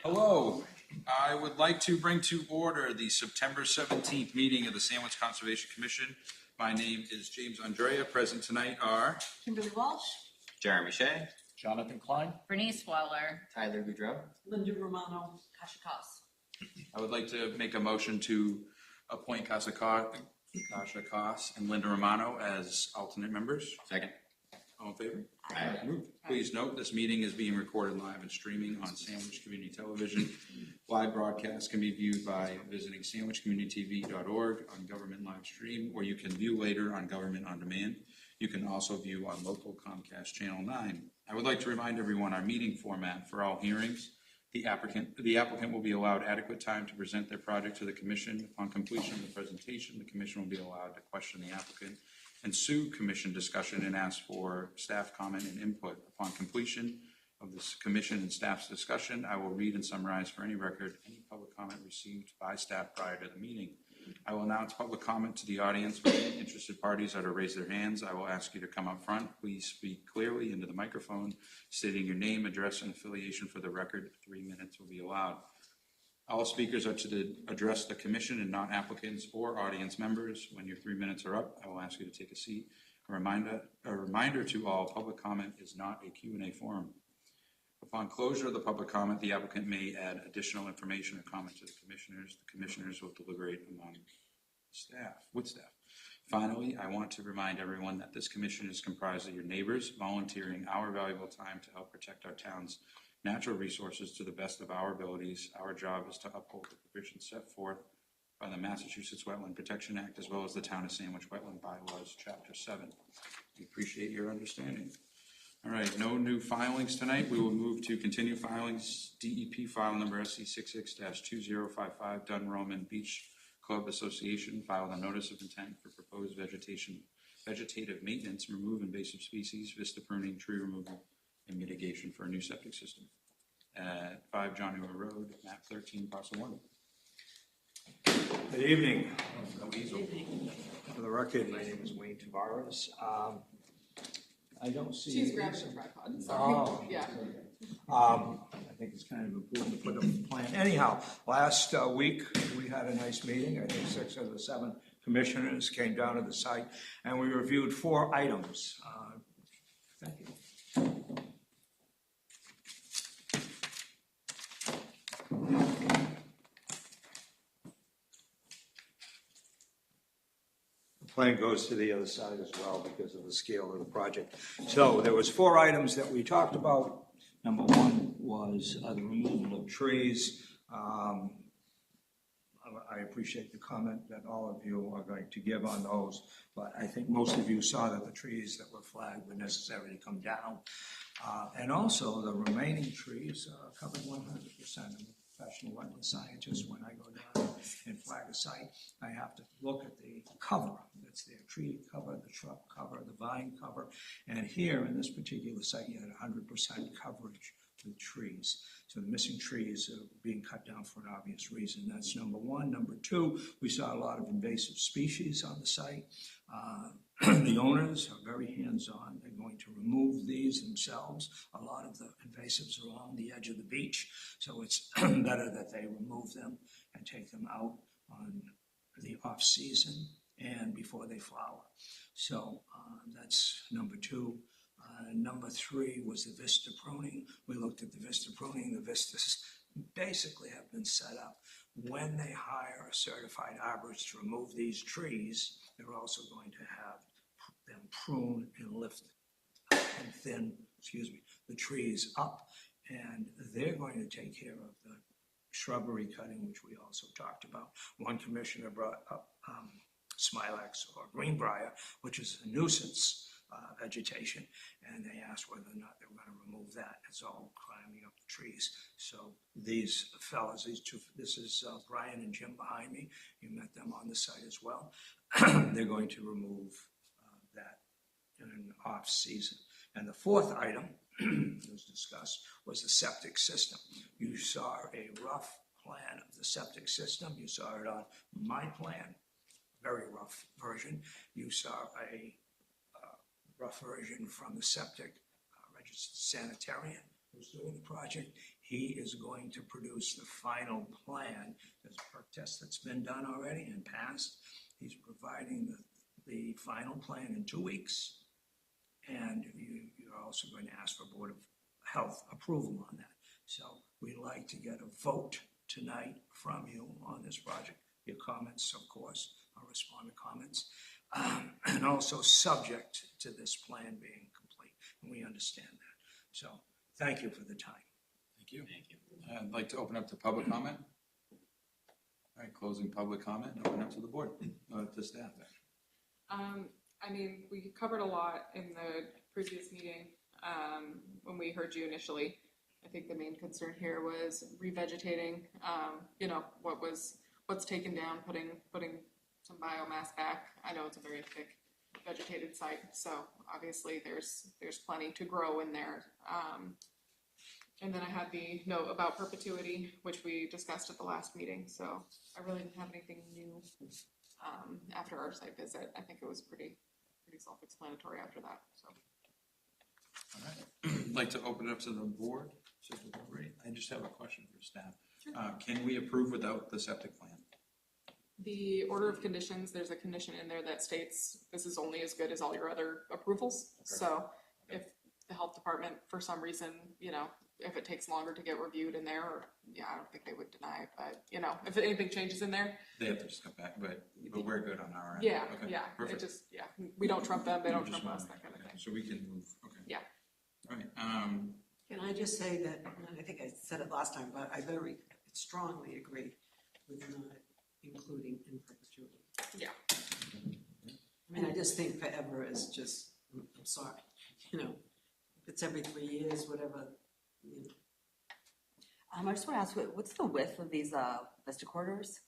Hello. I would like to bring to order the September 17th meeting of the Sandwich Conservation Commission. My name is James Andrea. Present tonight are Kimberly Walsh, Jeremy Shea, Jonathan Klein, Bernice Waller, Tyler Goudreau. Linda Romano, Kasha Koss. I would like to make a motion to appoint Kasha Koss and Linda Romano as alternate members. Second. All in favor? Aye. Moved. Please note this meeting is being recorded live and streaming on Sandwich Community Television. Live broadcast can be viewed by visiting sandwichcommunitytv.org on Government Live Stream, or you can view later on Government On Demand. You can also view on local Comcast Channel 9. I would like to remind everyone our meeting format for all hearings. The applicant will be allowed adequate time to present their project to the Commission. Upon completion of the presentation, the Commission will be allowed to question the applicant, ensue Commission discussion, and ask for staff comment and input. Upon completion of this Commission and staff's discussion, I will read and summarize for any record any public comment received by staff prior to the meeting. I will announce public comment to the audience. For any interested parties that are raise their hands, I will ask you to come up front. Please speak clearly into the microphone, stating your name, address, and affiliation for the record. 3 minutes will be allowed. All speakers are to address the Commission and not applicants or audience members. When your 3 minutes are up, I will ask you to take a seat. A reminder to all, public comment is not a Q&A forum. Upon closure of the public comment, the applicant may add additional information or comment to the commissioners. The commissioners will deliberate with staff. Finally, I want to remind everyone that this commission is comprised of your neighbors volunteering our valuable time to help protect our town's natural resources to the best of our abilities. Our job is to uphold the provisions set forth by the Massachusetts Wetland Protection Act, as well as the Town of Sandwich Wetland Bylaws, Chapter 7. We appreciate your understanding. All right, no new filings tonight. We will move to continue filings. DEP file number SC66-2055, Dunn Roman Beach Club Association filed a notice of intent for proposed vegetative maintenance, remove invasive species, vista pruning, tree removal, and mitigation for a new septic system at 5 Johnny Moore Road, map 13, parcel 1. Good evening. No easel. For the record, my name is Wayne Tavares. I don't see. she's grabbing a tripod. Sorry. Oh, Yeah. I think it's kind of important to put up a plan. Anyhow, last week we had a nice meeting. I think 6 of the 7 commissioners came down to the site, and we reviewed 4 items. Thank you. Plan goes to the other side as well because of the scale of the project. So there was 4 items that we talked about. Number 1 was the removal of trees. I appreciate the comment that all of you are going to give on those, but I think most of you saw that the trees that were flagged were necessary to come down. And also the remaining trees covered 100%. I'm a professional wetland scientist. When I go down and flag a site, I have to look at the cover that's there, tree cover, the shrub cover, the vine cover. And here in this particular site, you had 100% coverage with trees. So the missing trees are being cut down for an obvious reason. That's number 1. Number 2, we saw a lot of invasive species on the site. The owners are very hands-on. They're going to remove these themselves. A lot of the invasives are along the edge of the beach, so it's better that they remove them and take them out on the off-season and before they flower. So that's number 2. Number 3 was the vista pruning. We looked at the vista pruning. The vistas basically have been set up. When they hire a certified arborist to remove these trees, they're also going to have them prune and lift and thin, the trees up. And they're going to take care of the shrubbery cutting, which we also talked about. One commissioner brought up smilax or greenbrier, which is a nuisance vegetation, and they asked whether or not they were going to remove that. It's all climbing up the trees. So these fellows, this is Brian and Jim behind me. You met them on the site as well. They're going to remove that in an off season. And the 4th item that was discussed was the septic system. You saw a rough plan of the septic system. You saw it on my plan, very rough version. You saw a rough version from the septic registered sanitarian who's doing the project. He is going to produce the final plan. There's a perk test that's been done already and passed. He's providing the final plan in 2 weeks. And you're also going to ask for Board of Health approval on that. So we'd like to get a vote tonight from you on this project. Your comments, of course, I'll respond to comments. And also subject to this plan being complete. And we understand that. So thank you for the time. Thank you. I'd like to open up to public comment. All right, closing public comment, and open up to the board, to staff. I mean, we covered a lot in the previous meeting, when we heard you initially. I think the main concern here was revegetating, what's taken down, putting some biomass back. I know it's a very thick vegetated site, so obviously there's plenty to grow in there. And then I had the note about perpetuity, which we discussed at the last meeting, so I really didn't have anything new after our site visit. I think it was pretty self-explanatory after that, so. All right. I'd like to open it up to the board. I just have a question for staff. Can we approve without the septic plan? The order of conditions, there's a condition in there that states this is only as good as all your other approvals. Okay. So if the health department, for some reason, if it takes longer to get reviewed in there, I don't think they would deny it, but, if anything changes in there, They have to just come back, but we're good on our end. yeah, Okay, it perfect. just, we don't trump them, they don't We just trump us, want- that kind of okay, thing. So we can move, okay. Yeah. All right, Can I just say that, and I think I said it last time, but I very strongly agree with not including in perpetuity. Yeah. I mean, I just think forever is just, I'm sorry, if it's every 3 years, whatever. I just want to ask, what's the width of these Vista corridors?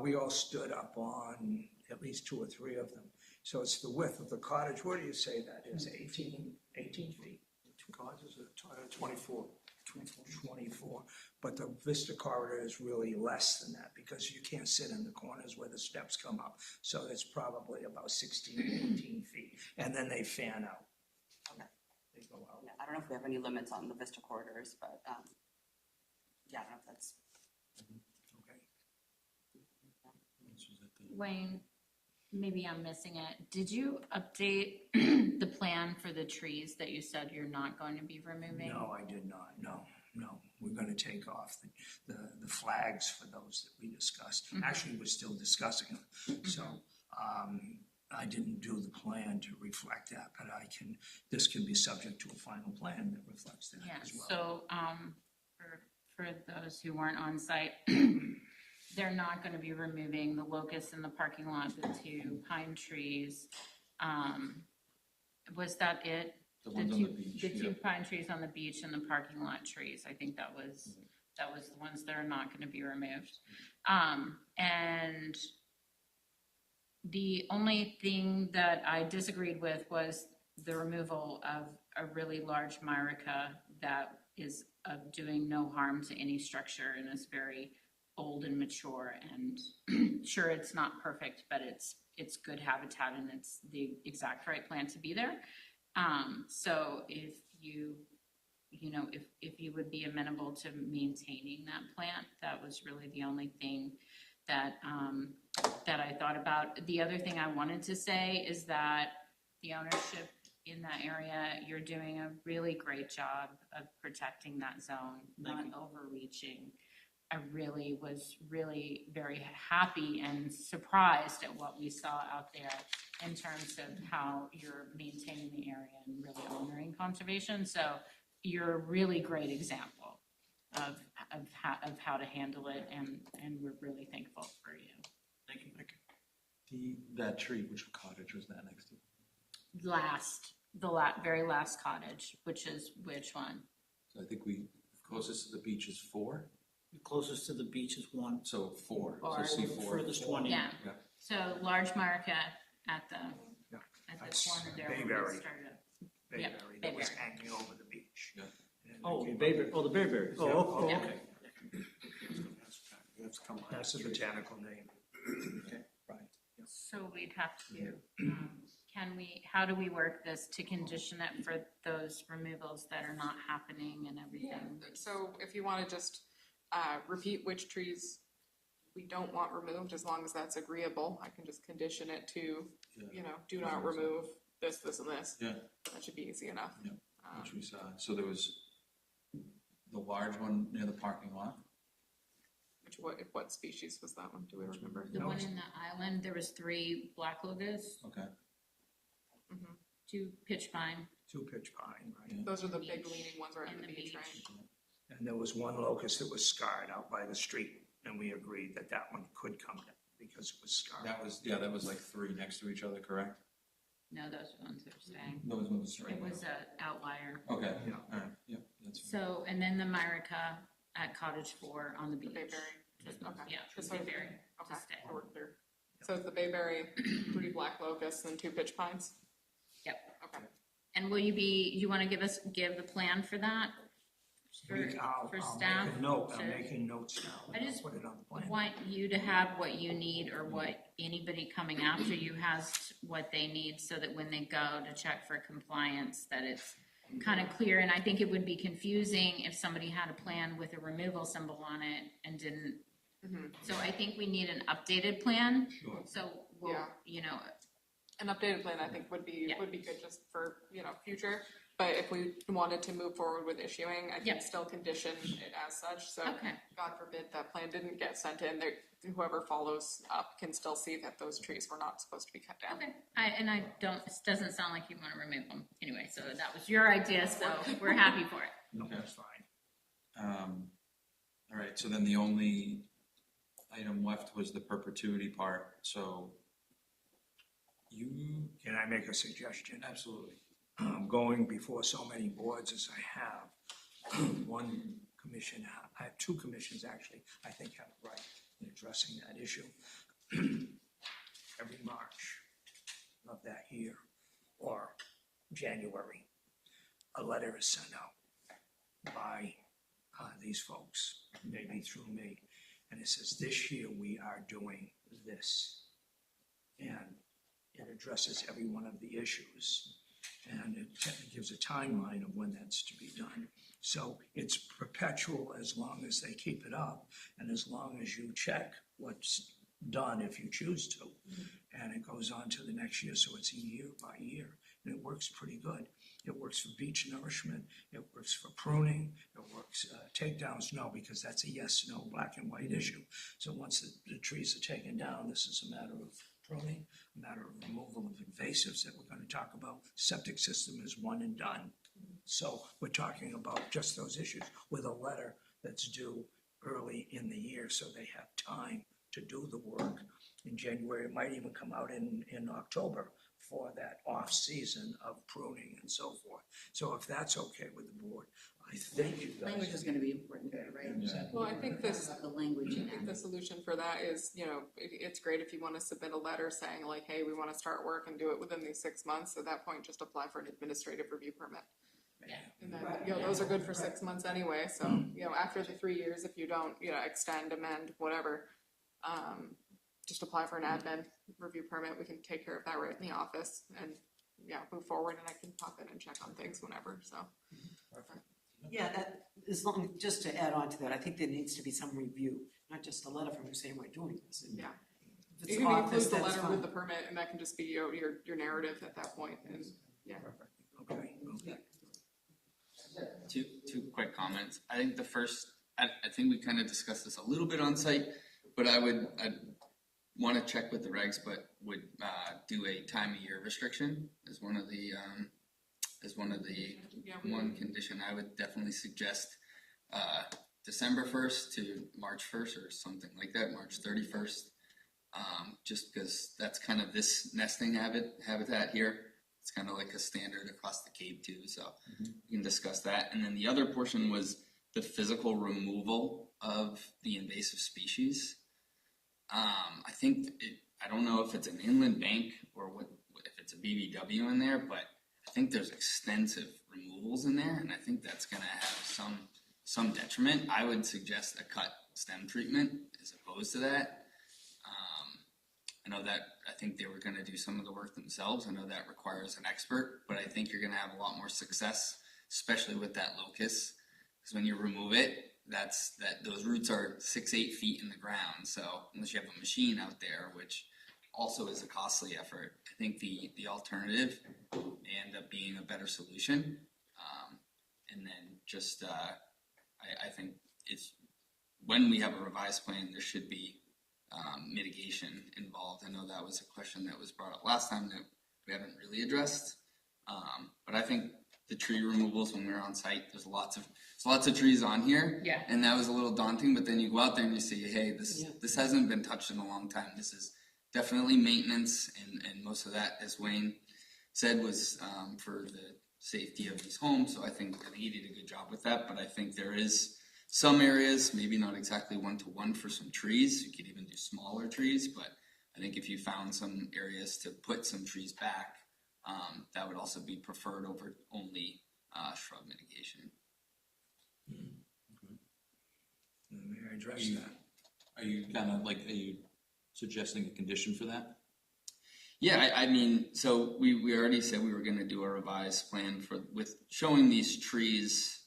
We all stood up on at least 2 or 3 of them. So it's the width of the cottage. What do you say that is? 18 feet? 2 cottages are 24. 24. But the Vista corridor is really less than that because you can't sit in the corners where the steps come up. So it's probably about 16, 18 feet. And then they fan out. Okay. They go out. Yeah, I don't know if we have any limits on the Vista corridors, but I don't know if that's. Okay. Wayne, maybe I'm missing it. Did you update the plan for the trees that you said you're not going to be removing? No, I did not. No. We're going to take off the flags for those that we discussed. Mm-hmm. Actually, we're still discussing them. Mm-hmm. So I didn't do the plan to reflect that, but this can be subject to a final plan that reflects that Yeah, as well. so for those who weren't on site, they're not going to be removing the locust in the parking lot, the 2 pine trees. Was that it? the ones on the beach. The yeah. 2 pine trees on the beach and the parking lot trees. I think that was the ones that are not going to be removed. And the only thing that I disagreed with was the removal of a really large myrica that is doing no harm to any structure and is very old and mature, and sure, it's not perfect, but it's good habitat and it's the exact right plant to be there. So if you would be amenable to maintaining that plant, that was really the only thing that I thought about. The other thing I wanted to say is that the ownership in that area, you're doing a really great job of protecting that zone, not overreaching. I really was very happy and surprised at what we saw out there in terms of how you're maintaining the area and really honoring conservation. So you're a really great example of how to handle it, and we're really thankful for you. Thank you. That tree, which cottage was that next to? Very last cottage, which one? So I think closest to the beach is 4, The closest to the beach is 1. so 4, Or so C4. Furthest one in. Yeah. Yeah. So large myrica at the That's corner there. where we Bayberry. started up. Bayberry Yeah, that was Bayberry. hanging over the beach. Yeah. And Oh, they came Bayberry. up Oh, the Bayberry. Yeah. Oh, Yeah. okay. That's the botanical name. Okay. Right. So we'd have to, how do we work this to condition it for those removals that are not happening and everything? So if you wanna just, repeat which trees we don't want removed, as long as that's agreeable, I can just condition it to, you know, do not remove this, this, and this. Yeah, That should be easy enough. Yeah. which we saw. So there was the large one near the parking lot. What species was that one? Do we remember? The one in the island, there was 3 black locust, Okay. 2 pitch pine, 2 pitch pine, right? Yeah. Those are the big leaning ones right on And the the beach, beach. right? And there was one locust that was scarred out by the street, and we agreed that that one could come down because it was scarred. That was like 3 next to each other, correct? no, those ones are staying. Those ones. It was a outlier. Okay, Yeah. all right, yep, that's. So, and then the myrica at Cottage 4 on the The beach. bayberry, just, okay. Yeah, Just the so- bayberry Okay, to stay. so we're clear. So it's the bayberry, 3 black locusts, and 2 pitch pines? Yep. Okay. And will you want to give the plan for that? I'll staff make a note, I'm to- making notes now, I and I'll just put it on the plan. want you to have what you need or what anybody coming after you has what they need so that when they go to check for compliance, that it's kind of clear. And I think it would be confusing if somebody had a plan with a removal symbol on it and didn't. So I think we need an updated plan. Sure. So we'll, Yeah. An updated plan, I think, would be Yeah. good just for, future. But if we wanted to move forward with issuing, I Yeah. can still condition it as such, so. Okay. God forbid that plan didn't get sent in, whoever follows up can still see that those trees were not supposed to be cut down. Okay, it doesn't sound like you want to remove them anyway, so that was your idea, so we're happy for it. No, that's fine. All right, so then the only item left was the perpetuity part, so you, Can I make a suggestion? absolutely. Going before so many boards as I have, one commission, I have 2 commissions actually, I think have it right in addressing that issue. Every March of that year, or January, a letter is sent out by these folks, maybe through me, and it says, this year we are doing this. And it addresses every one of the issues. And it gives a timeline of when that's to be done. So it's perpetual as long as they keep it up and as long as you check what's done if you choose to. And it goes on to the next year, so it's year by year. And it works pretty good. It works for beach nourishment, it works for pruning, it works, takedowns, no, because that's a yes, no, black and white issue. So once the trees are taken down, this is a matter of pruning, a matter of removal of invasives that we're gonna talk about. Septic system is one and done. So we're talking about just those issues with a letter that's due early in the year, so they have time to do the work in January. It might even come out in October for that off-season of pruning and so forth. So if that's okay with the board, I think you guys. Language is gonna be important there, right? Yeah. Well, I think this, The language in I think the solution for that is, it's great if you wanna submit a letter saying like, hey, we wanna start work and do it within these 6 months. At that point, just apply for an administrative review permit. And then, those are good for 6 months anyway, so, after the 3 years, if you don't, extend, amend, whatever, just apply for an admin review permit. We can take care of that right in the office and, move forward, and I can pop in and check on things whenever, so. Yeah, that, as long, just to add on to that, I think there needs to be some review, not just a letter from you saying we're doing this. And Yeah. if You it's can office, include the that's letter with the fine. permit, and that can just be your narrative at that point, and, Okay. Two quick comments. I think the first, I think we kind of discussed this a little bit on site, but I'd want to check with the regs, but would do a time of year restriction as one of the one condition. I would definitely suggest December 1st to March 1st or something like that, March 31st. Just because that's kind of this nesting habitat here. It's kind of like a standard across the Cape too, so we can discuss that. And then the other portion was the physical removal of the invasive species. I think I don't know if it's an inland bank or if it's a BBW in there, but I think there's extensive removals in there, and I think that's going to have some detriment. I would suggest a cut stem treatment as opposed to that. I know that, I think they were gonna do some of the work themselves. I know that requires an expert, but I think you're gonna have a lot more success, especially with that locust. Because when you remove it, those roots are 6-8 feet in the ground. So unless you have a machine out there, which also is a costly effort, I think the alternative may end up being a better solution. And then just I think it's when we have a revised plan, there should be mitigation involved. I know that was a question that was brought up last time that we haven't really addressed. But I think the tree removals when we were on site, there's lots of trees on here. Yeah. And that was a little daunting, but then you go out there and you see, hey, this hasn't been touched in a long time. This is definitely maintenance, and most of that, as Wayne said, was for the safety of these homes. So I think he did a good job with that, but I think there is some areas, maybe not exactly 1-to-1 for some trees. You could even do smaller trees, but I think if you found some areas to put some trees back, that would also be preferred over only shrub mitigation. May I address that? Are you suggesting a condition for that? Yeah, I mean, so we already said we were gonna do a revised plan with showing these trees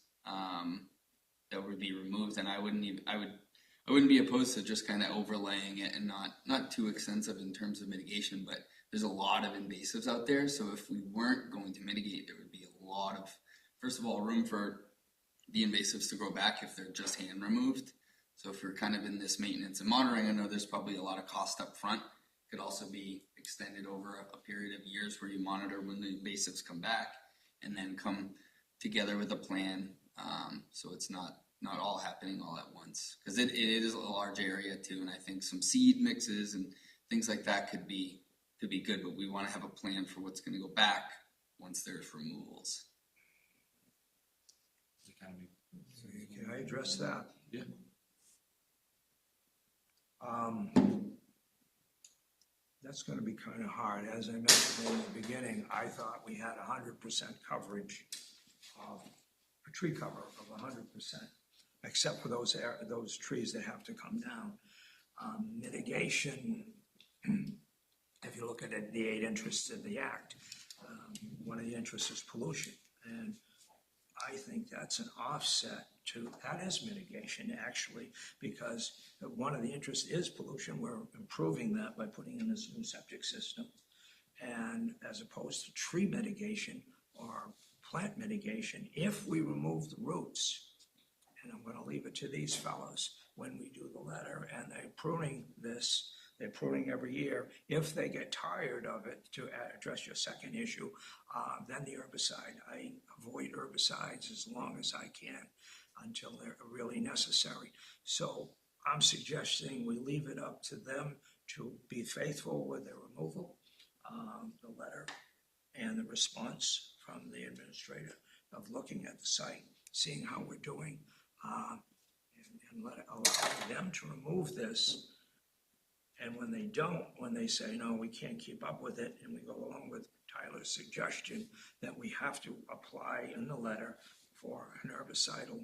that would be removed, and I wouldn't be opposed to just kind of overlaying it and not too extensive in terms of mitigation, but there's a lot of invasives out there, so if we weren't going to mitigate, there would be a lot of, first of all, room for the invasives to grow back if they're just hand removed. So if you're kind of in this maintenance and monitoring, I know there's probably a lot of cost up front. Could also be extended over a period of years where you monitor when the invasives come back and then come together with a plan. So it's not all happening all at once, because it is a large area too, and I think some seed mixes and things like that could be good, but we want to have a plan for what's going to go back once there's removals. Can I address that? Yeah. That's gonna be kind of hard. As I mentioned in the beginning, I thought we had 100% coverage of a tree cover of 100%, except for those trees that have to come down. Mitigation, if you look at it, the 8 interests in the act, one of the interests is pollution. And I think that's an offset to, that is mitigation actually, because one of the interests is pollution. We're improving that by putting in this new septic system. And as opposed to tree mitigation or plant mitigation, if we remove the roots, and I'm gonna leave it to these fellows when we do the letter, and they're pruning this, they're pruning every year. If they get tired of it, to address your second issue, then the herbicide. I avoid herbicides as long as I can until they're really necessary. So I'm suggesting we leave it up to them to be faithful with their removal, the letter and the response from the administrator of looking at the site, seeing how we're doing, and allow them to remove this. And when they don't, when they say, no, we can't keep up with it, and we go along with Tyler's suggestion that we have to apply in the letter for an herbicidal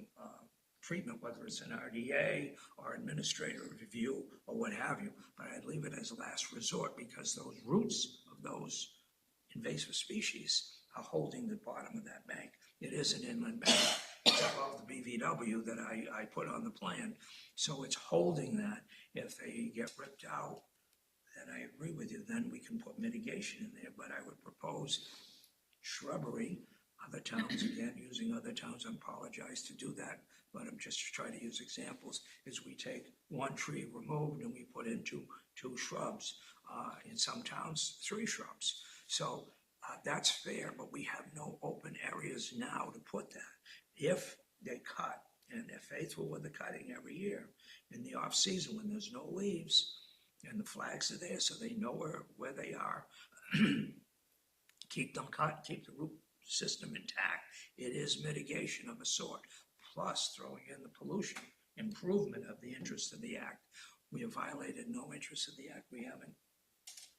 treatment, whether it's an RDA or administrative review or what have you. But I'd leave it as a last resort, because those roots of those invasive species are holding the bottom of that bank. It is an inland bank. It's above the BVW that I put on the plan. So it's holding that. If they get ripped out, then I agree with you, then we can put mitigation in there. But I would propose shrubbery. Other towns, again, using other towns, I apologize to do that, but I'm just trying to use examples, is we take one tree removed and we put in two shrubs. In some towns, 3 shrubs. So that's fair, but we have no open areas now to put that. If they cut, and they're faithful with the cutting every year, in the off season when there's no leaves and the flags are there so they know where they are, keep them cut, keep the root system intact. It is mitigation of a sort, plus throwing in the pollution, improvement of the interest of the act. We have violated no interest of the act. We haven't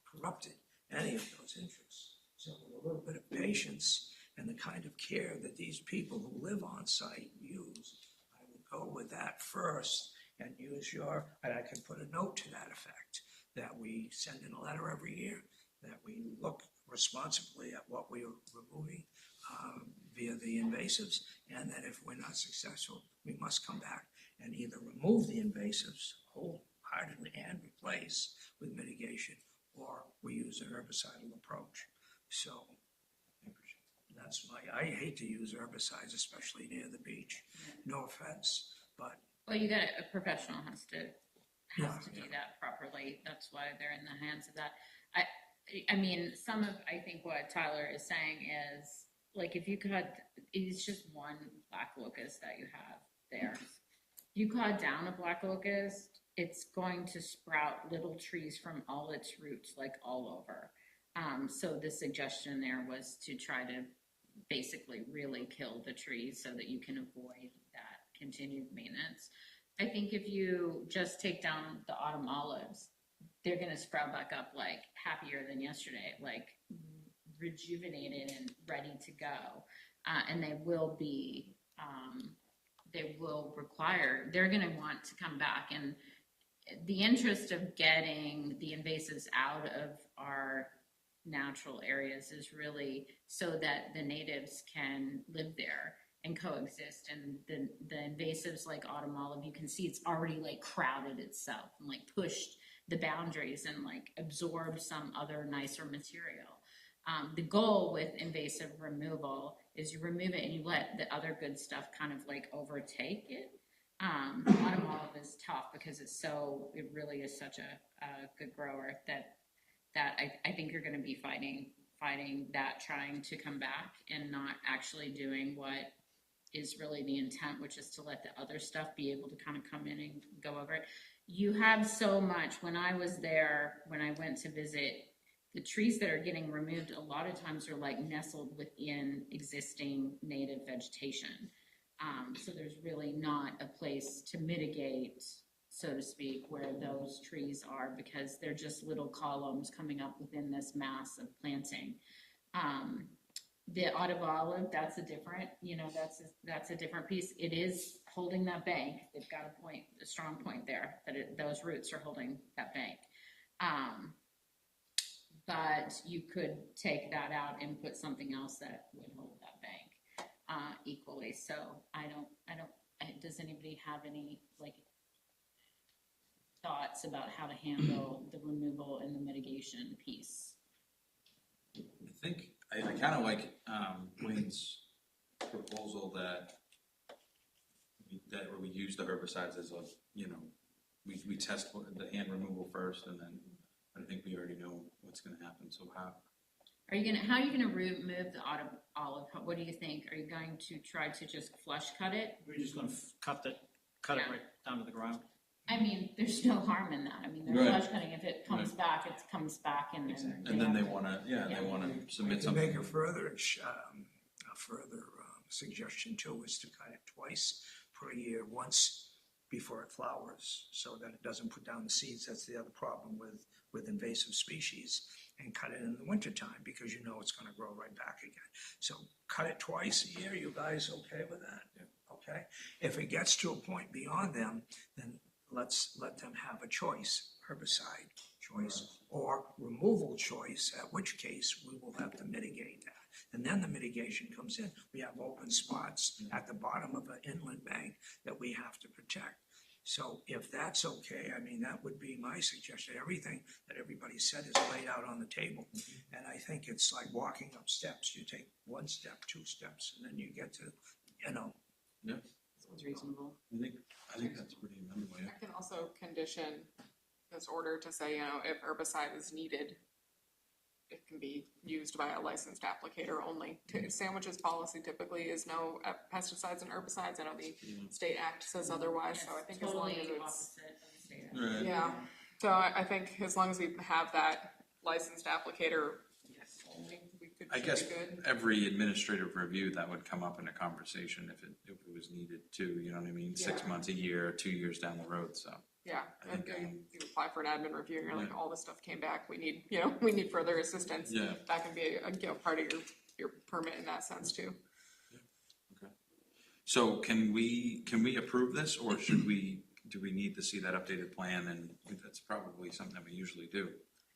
corrupted any of those interests. So with a little bit of patience and the kind of care that these people who live on site use, I would go with that first and use and I can put a note to that effect, that we send in a letter every year, that we look responsibly at what we are removing via the invasives, and that if we're not successful, we must come back and either remove the invasives wholeheartedly and replace with mitigation, or we use a herbicidal approach. So that's I hate to use herbicides, especially near the beach. No offense, but Well, you got, a professional has to Yeah. do that properly. That's why they're in the hands of that. I mean, I think what Tyler is saying is, like, if you cut, it's just one black locust that you have there. You cut down a black locust, it's going to sprout little trees from all its roots, like all over. So the suggestion there was to try to basically really kill the trees so that you can avoid that continued maintenance. I think if you just take down the autumn olives, they're gonna sprout back up like happier than yesterday, like rejuvenated and ready to go. And they will be, they're gonna want to come back. And the interest of getting the invasives out of our natural areas is really so that the natives can live there and coexist. And the invasives like autumn olive, you can see it's already like crowded itself and like pushed the boundaries and like absorbed some other nicer material. The goal with invasive removal is you remove it and you let the other good stuff kind of like overtake it. Autumn olive is tough because it really is such a good grower that I think you're going to be fighting that, trying to come back and not actually doing what is really the intent, which is to let the other stuff be able to kind of come in and go over it. You have so much. When I was there, when I went to visit, the trees that are getting removed a lot of times are like nestled within existing native vegetation. So there's really not a place to mitigate, so to speak, where those trees are, because they're just little columns coming up within this mass of planting. The autumn olive, that's a different, that's a different piece. It is holding that bank. They've got a strong point there, that those roots are holding that bank. But you could take that out and put something else that would hold that bank equally. So does anybody have any thoughts about how to handle the removal and the mitigation piece? I think, I kind of like Wayne's proposal that we use the herbicides as we test the hand removal first, and then I think we already know what's going to happen. So how are you gonna remove the autumn olive? What do you think? Are you going to try to just flush cut it? We're just gonna cut it right down to the ground. I mean, there's no harm in that. I mean, they're flush cutting. If it comes back, it comes back, and then And then they want to, they want to submit to something. make a further suggestion too is to cut it twice per year, once before it flowers, so that it doesn't put down the seeds. That's the other problem with invasive species. And cut it in the wintertime, because it's going to grow right back again. So cut it twice a year. You guys okay with that? Yeah. Okay. If it gets to a point beyond them, then let's let them have a choice, herbicide choice or removal choice, at which case we will have to mitigate that. And then the mitigation comes in. We have open spots at the bottom of an inland bank that we have to protect. So if that's okay, I mean, that would be my suggestion. Everything that everybody said is laid out on the table. And I think it's like walking up steps. You take one step, two steps, and then you get to, Yeah, sounds reasonable. I think that's pretty amenable. Yeah. I can also condition this order to say, if herbicide is needed, it can be used by a licensed applicator only. Sandwich's policy typically is no pesticides and herbicides. I know the state act says otherwise, so I think as long as Totally it's. opposite of the state. Right. Yeah, so I think as long as we have that licensed applicator only, we I should guess be good. every administrative review that would come up in a conversation if it was needed too. You know what I mean? 6 Yeah. months, a year, 2 years down the road. So Yeah, I think, you apply for an admin review and you're like, Yeah. all this stuff came back, we need, we need further assistance. yeah. That can be a part of your permit in that sense too. So can we approve this, or should we do we need to see that updated plan? And that's probably something that we usually do.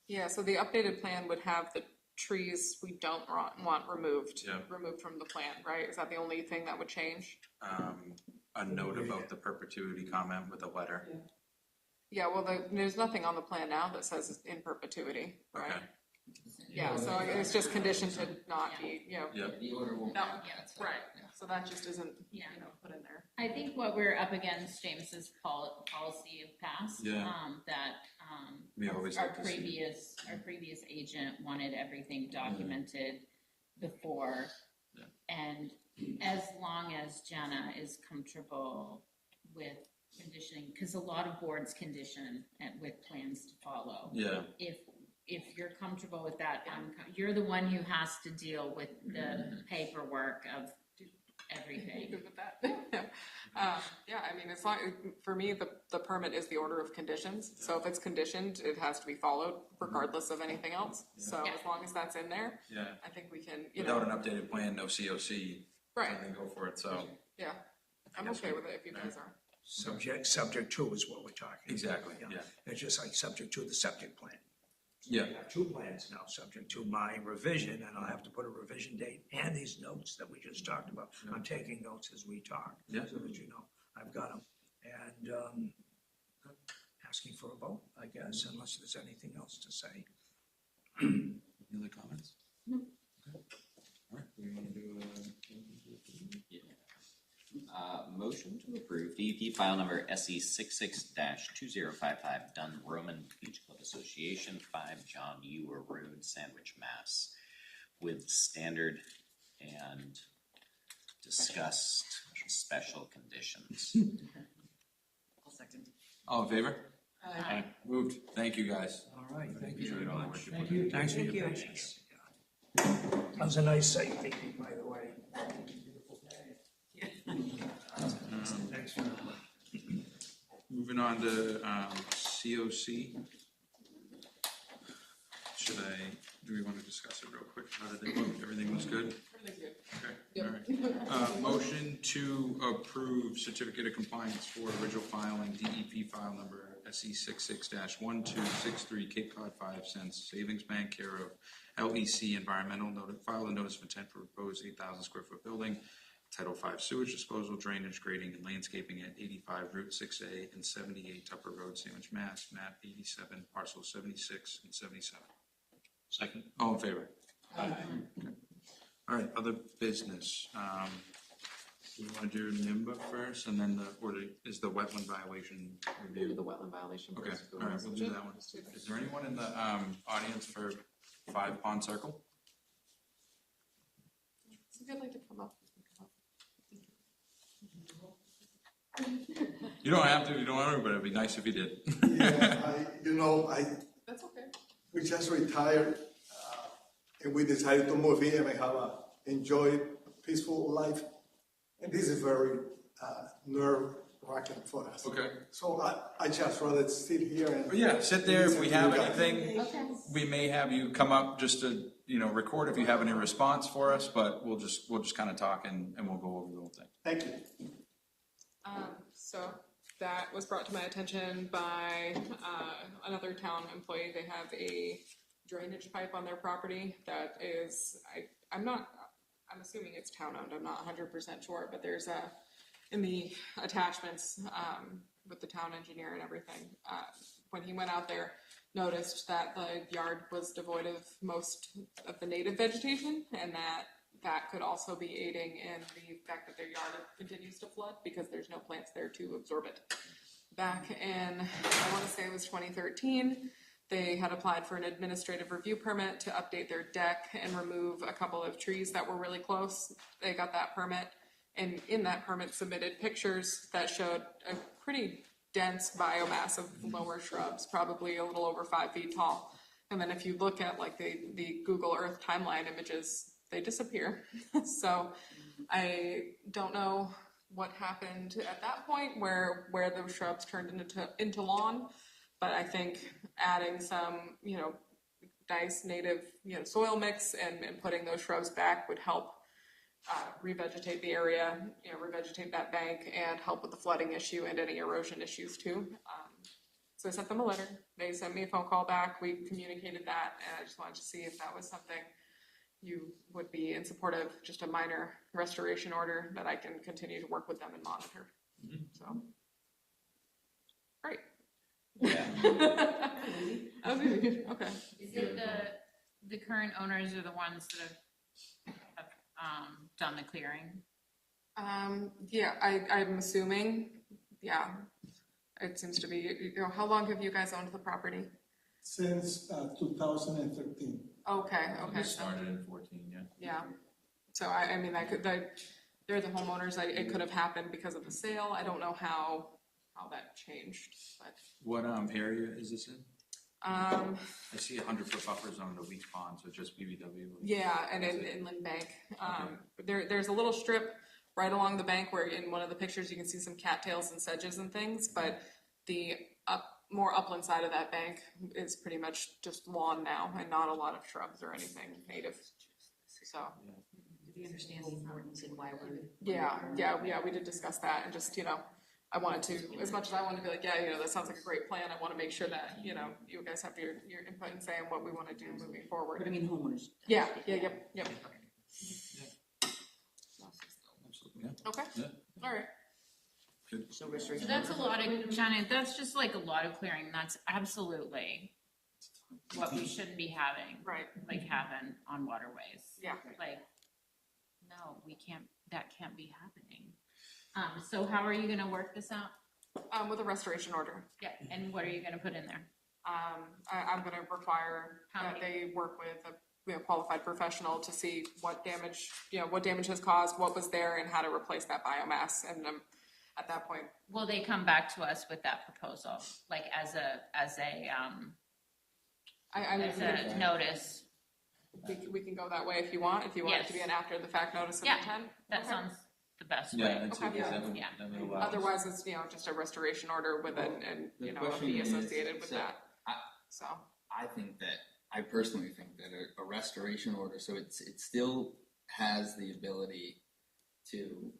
Yeah, so the updated plan would have the trees we don't want removed, Yeah. removed from the plan, right? Is that the only thing that would change? A note about the perpetuity comment with a letter. Yeah, well, there's nothing on the plan now that says it's in perpetuity, right? Okay. Yeah, so it's just conditioned to not be, you know. Yeah. The order won't. No, have that, so, right, yeah. so that just isn't, you Yeah. know, put in there. I think what we're up against, James, is policy of past. Yeah. We always Our like to see. previous agent wanted everything documented before. Yeah. And as long as Jenna is comfortable with conditioning, because a lot of boards condition with plans to follow. Yeah. If you're comfortable with that, you're the one who has to deal with the paperwork of everything. Good with that. Yeah, I mean, it's not, for me, the permit is the order of conditions. So if it's conditioned, it has to be followed regardless of anything else. So Yeah. as long as that's in there, Yeah. I think we can, you know, Without an updated plan, no COC. right, Then go for it, so. yeah. I'm guess okay we- with it if you guys are. Subject to is what we're talking. Exactly, yeah. It's just like subject to the septic plan. Yeah. I have two plans now, subject to my revision, and I'll have to put a revision date and these notes that we just talked about. I'm taking notes as we talk. Yeah. So that you know, I've got them. And asking for a vote, I guess, unless there's anything else to say. Any other comments? No. Okay. All right, we want to do Motion to approve DEP file number SE 66-2055 Dunn Roman Beach Club Association, 5 John Ewer Road, Sandwich, Mass. With standard and discussed special conditions. I'll second. all in favor? Aye. Moved. Thank you, guys. All right, thank you Appreciate very all the much. work you Thank put you. in. Thanks for Thank your you. patience. That was a nice safety, by the way. Thanks for Moving on to COC. Do we want to discuss it real quick? How did they look? Everything was good? Everything's good. Okay, all right. Motion to approve certificate of compliance for original filing, DEP file number SE 66-1263 Cape Cod 5 cents Savings Bank, care of LEC Environmental, file a notice of intent for proposed 8,000 square foot building, Title V sewage disposal, drainage, grading, and landscaping at 85 Route 6A and 78 Tupper Road, Sandwich, Mass, map 87, parcel 76 and 77. Second. All in favor? Aye. Okay. All right, other business. Do you want to do NIMBA first, and then is the wetland violation Do review? the wetland violation Okay, first. all right, we'll do that one. Is there anyone in the audience for 5 Pond Circle? If you'd like to come up. You don't have to, you don't want to, but it'd be nice if you did. Yeah, That's okay. we just retired, and we decided to move here and have a enjoy peaceful life. And this is very nerve-wracking for us. Okay. So I just rather sit here and. But yeah, sit there, if we have listen to you guys. anything, we may have you come up just to, record if you have any response for us, but we'll just kind of talk and we'll go over the whole thing. Thank you. So that was brought to my attention by another town employee. They have a drainage pipe on their property that is, I'm assuming it's town-owned, I'm not 100% sure, but there's in the attachments with the town engineer and everything, when he went out there, noticed that the yard was devoid of most of the native vegetation, and that could also be aiding in the fact that their yard continues to flood because there's no plants there to absorb it. Back in, I want to say it was 2013, they had applied for an administrative review permit to update their deck and remove a couple of trees that were really close. They got that permit, and in that permit submitted pictures that showed a pretty dense biomass of lower shrubs, probably a little over 5 feet tall. And then if you look at like the Google Earth timeline images, they disappear. So I don't know what happened at that point where those shrubs turned into lawn, but I think adding some, nice native, soil mix and putting those shrubs back would help revegetate the area, revegetate that bank and help with the flooding issue and any erosion issues too. So I sent them a letter, they sent me a phone call back, we communicated that, and I just wanted to see if that was something you would be in support of, just a minor restoration order that I can continue to work with them and monitor. So. Great. Yeah. That was easy, okay. Is it the current owners are the ones that have done the clearing? Yeah, I'm assuming, yeah. It seems to be, how long have you guys owned the property? Since 2013. Okay, It so, started in 14, yeah. yeah. So I mean, they're the homeowners, it could have happened because of the sale, I don't know how that changed, but. What area is this in? I see 100-foot buffers on the Weeks Pond, so just BBW. Yeah, and in Inland Bank. There's a little strip right along the bank where in one of the pictures you can see some cattails and sedges and things, but the more upland side of that bank is pretty much just lawn now and not a lot of shrubs or anything native. So. We understand the importance and why we're. Yeah, we did discuss that and just, I wanted to, as much as I wanted to be like, yeah, that sounds like a great plan, I want to make sure that, you guys have your input and say on what we want to do moving forward. But I mean homeowners. Yep. Absolutely, yeah. Okay, Yeah. all right. Good. So So restoration. that's a lot of, Johnny, that's just like a lot of clearing, that's absolutely what we shouldn't be having. Right. Like having on waterways. Yeah. Like, no, that can't be happening. So how are you gonna work this out? With a restoration order. Yeah, and what are you gonna put in there? I'm gonna require How that many? they work with a qualified professional to see what damage has caused, what was there, and how to replace that biomass. And at that point, Will they come back to us with that proposal, like as a I mean, notice? we can go that way if you want. If you want it to be Yes. an after the fact notice of Yeah, intent. That Okay. sounds the best Yeah, way. that's Okay. that would, Yeah. that would allow us. Otherwise, it's just a restoration order with a question fee is, associated with so that. So I personally think that a restoration order, so it still has the ability to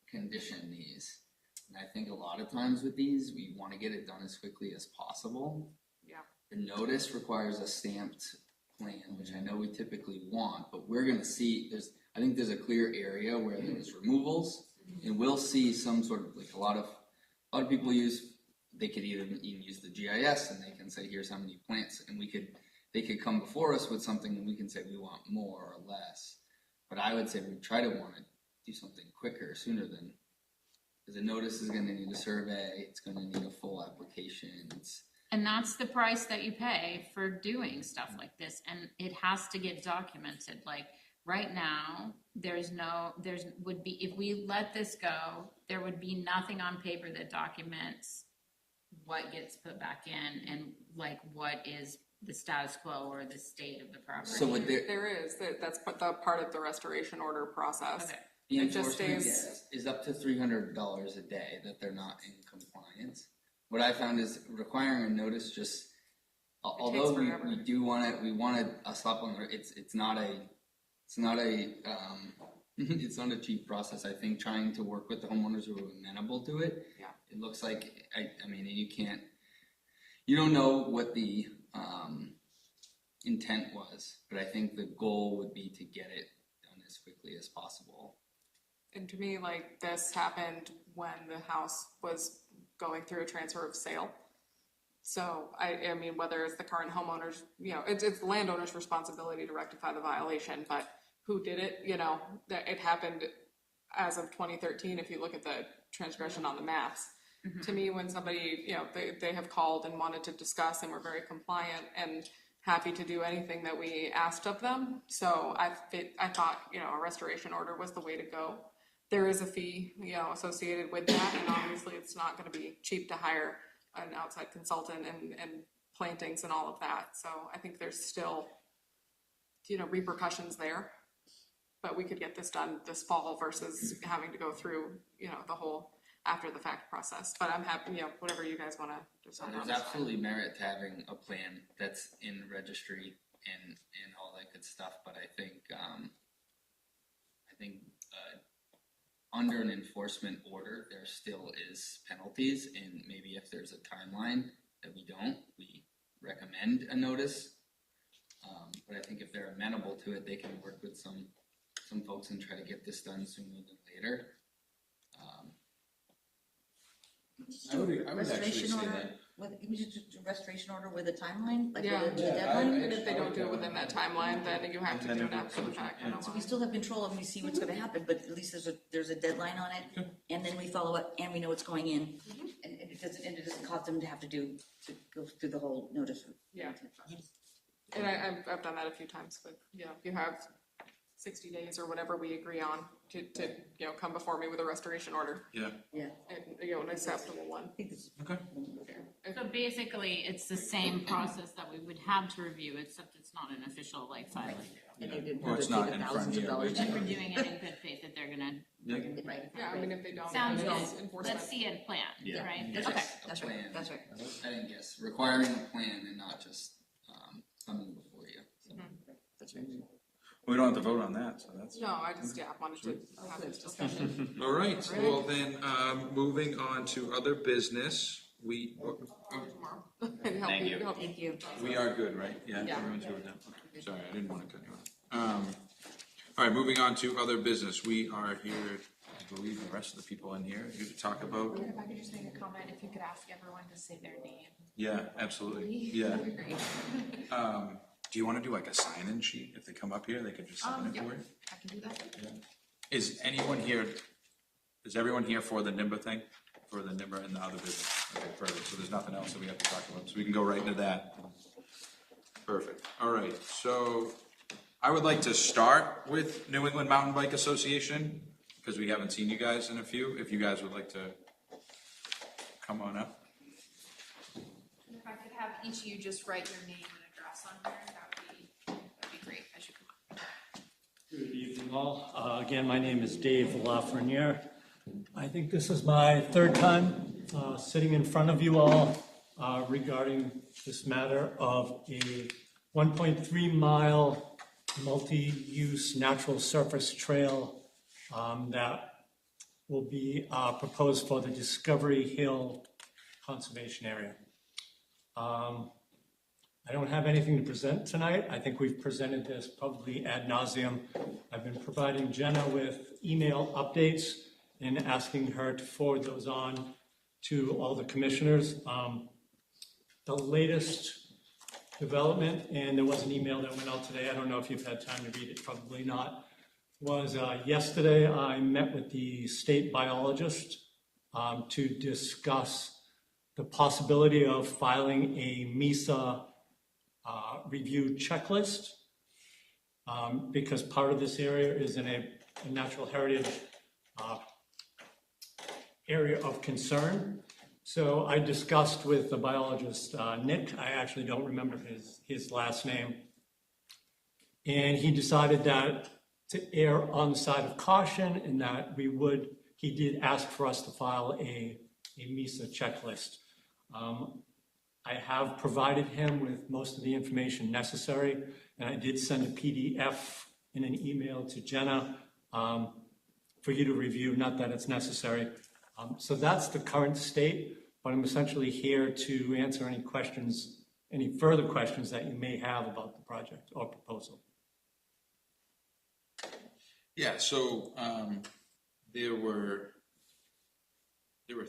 condition these. And I think a lot of times with these, we want to get it done as quickly as possible. yeah, The notice requires a stamped plan, which I know we typically want, but we're gonna see, I think there's a clear area where there's removals, and we'll see some sort of, like a lot of people they could even use the GIS and they can say, here's how many plants, and they could come before us with something and we can say we want more or less. But I would say we try to want to do something quicker, sooner than, because the notice is gonna need a survey, it's gonna need a full application, And that's the price that you pay for doing stuff like this, and it has to get documented, like, right now, if we let this go, there would be nothing on paper that documents what gets put back in and like what is the status quo or the state of the property. So would there, there is, that's the part of the restoration order process. Okay. the It just enforcement stays- is up to $300 a day that they're not in compliance. What I found is requiring a notice just, although we forever. do want it, we wanted a slap on the, it's not a it's not a cheap process. I think trying to work with the homeowners who are amenable to it. Yeah. It looks like, I mean, you don't know what the intent was, but I think the goal would be to get it done as quickly as possible. And to me, like, this happened when the house was going through a transfer of sale. So, I mean, whether it's the current homeowners, it's the landowner's responsibility to rectify the violation, but who did it, that it happened as of 2013, if you look at the transgression on the maps. To me, when somebody, they have called and wanted to discuss and were very compliant and happy to do anything that we asked of them. So I thought, a restoration order was the way to go. There is a fee, associated with that, and obviously it's not gonna be cheap to hire an outside consultant and plantings and all of that. So I think there's still, repercussions there. But we could get this done this fall versus having to go through, the whole after the fact process. But I'm happy, whatever you guys wanna decide on. There's absolutely merit to having a plan that's in the registry and all that good stuff, but I think under an enforcement order, there still is penalties, and maybe if there's a timeline that we recommend a notice. But I think if they're amenable to it, they can work with some folks and try to get this done sooner than later. I would actually Restoration say order that. you just do a restoration order with a timeline, like Yeah. with a Yeah, deadline? And if they don't do it within that timeline, then you have to do it after the fact. So we still have control and we see what's gonna happen, but at least there's a deadline on it, and then we follow up, and we know what's going in. And it doesn't cause them to have to go through the whole notice. Yeah. And I've done that a few times, but you have 60 days or whatever we agree on to come before me with a restoration order, Yeah, Yeah. and an acceptable one. I think this is okay. So basically, it's the same process that we would have to review, except it's not an official like filing. And they didn't Well, have it's to pay not the in front thousands of here. dollars. And we're doing it in good faith that they're gonna, Right. Yeah, I mean, if they don't, sounds then good. it's enforcement. Let's see a plan, Yeah. right? That's Okay. right, that's right, Plan. that's right. I think, yes, requiring a plan and not just, coming before you. So. That's right. We don't have to vote on that, so that's. No, I just, wanted to have this discussion. All right, well then, moving on to other business, Tomorrow. And help Thank you. help Thank you. we are good, right? Yeah, Yeah. everyone's good with that? Okay. Sorry, I didn't want to cut you off. All right, moving on to other business, we are here, I believe the rest of the people in here, here to talk about. If I could just make a comment, if you could ask everyone to say their name. Yeah, absolutely, yeah. Do you want to do like a sign-in sheet? If they come up here, they could just sign it Yep. for you? I can do that. Is everyone here for the NIMBA thing? For the NIMBA and the other business? Okay, perfect, so there's nothing else that we have to talk about, so we can go right into that. Perfect, all right, so I would like to start with New England Mountain Bike Association, because we haven't seen you guys in a few, if you guys would like to come on up. If I could have each of you just write your name and address on here, that'd be great, as you come up. Good evening, all. Again, my name is Dave Lafreniere. I think this is my third time sitting in front of you all regarding this matter of a 1.3 mile multi-use natural surface trail that will be proposed for the Discovery Hill Conservation Area. I don't have anything to present tonight. I think we've presented this probably ad nauseum. I've been providing Jenna with email updates and asking her to forward those on to all the commissioners. The latest development, and there was an email that went out today, I don't know if you've had time to read it, probably not, was yesterday I met with the state biologist to discuss the possibility of filing a MESA review checklist because part of this area is in a natural heritage area of concern. So I discussed with the biologist, Nick, I actually don't remember his last name, and he decided that to err on the side of caution and that he did ask for us to file a MESA checklist. I have provided him with most of the information necessary, and I did send a PDF in an email to Jenna for you to review, not that it's necessary. So that's the current state, but I'm essentially here to answer any questions, any further questions that you may have about the project or proposal. Yeah, so there were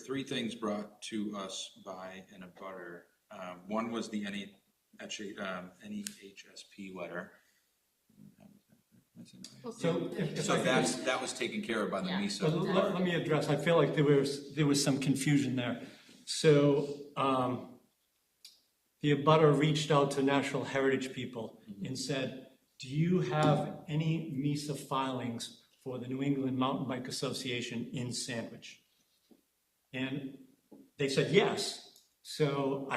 three things brought to us by an abutter. One was the NEHSP letter. So if So I could that was taken care of by the MESA. So let me address, I feel like there was some confusion there. So the abutter reached out to National Heritage people and said, do you have any MESA filings for the New England Mountain Bike Association in Sandwich? And they said yes. So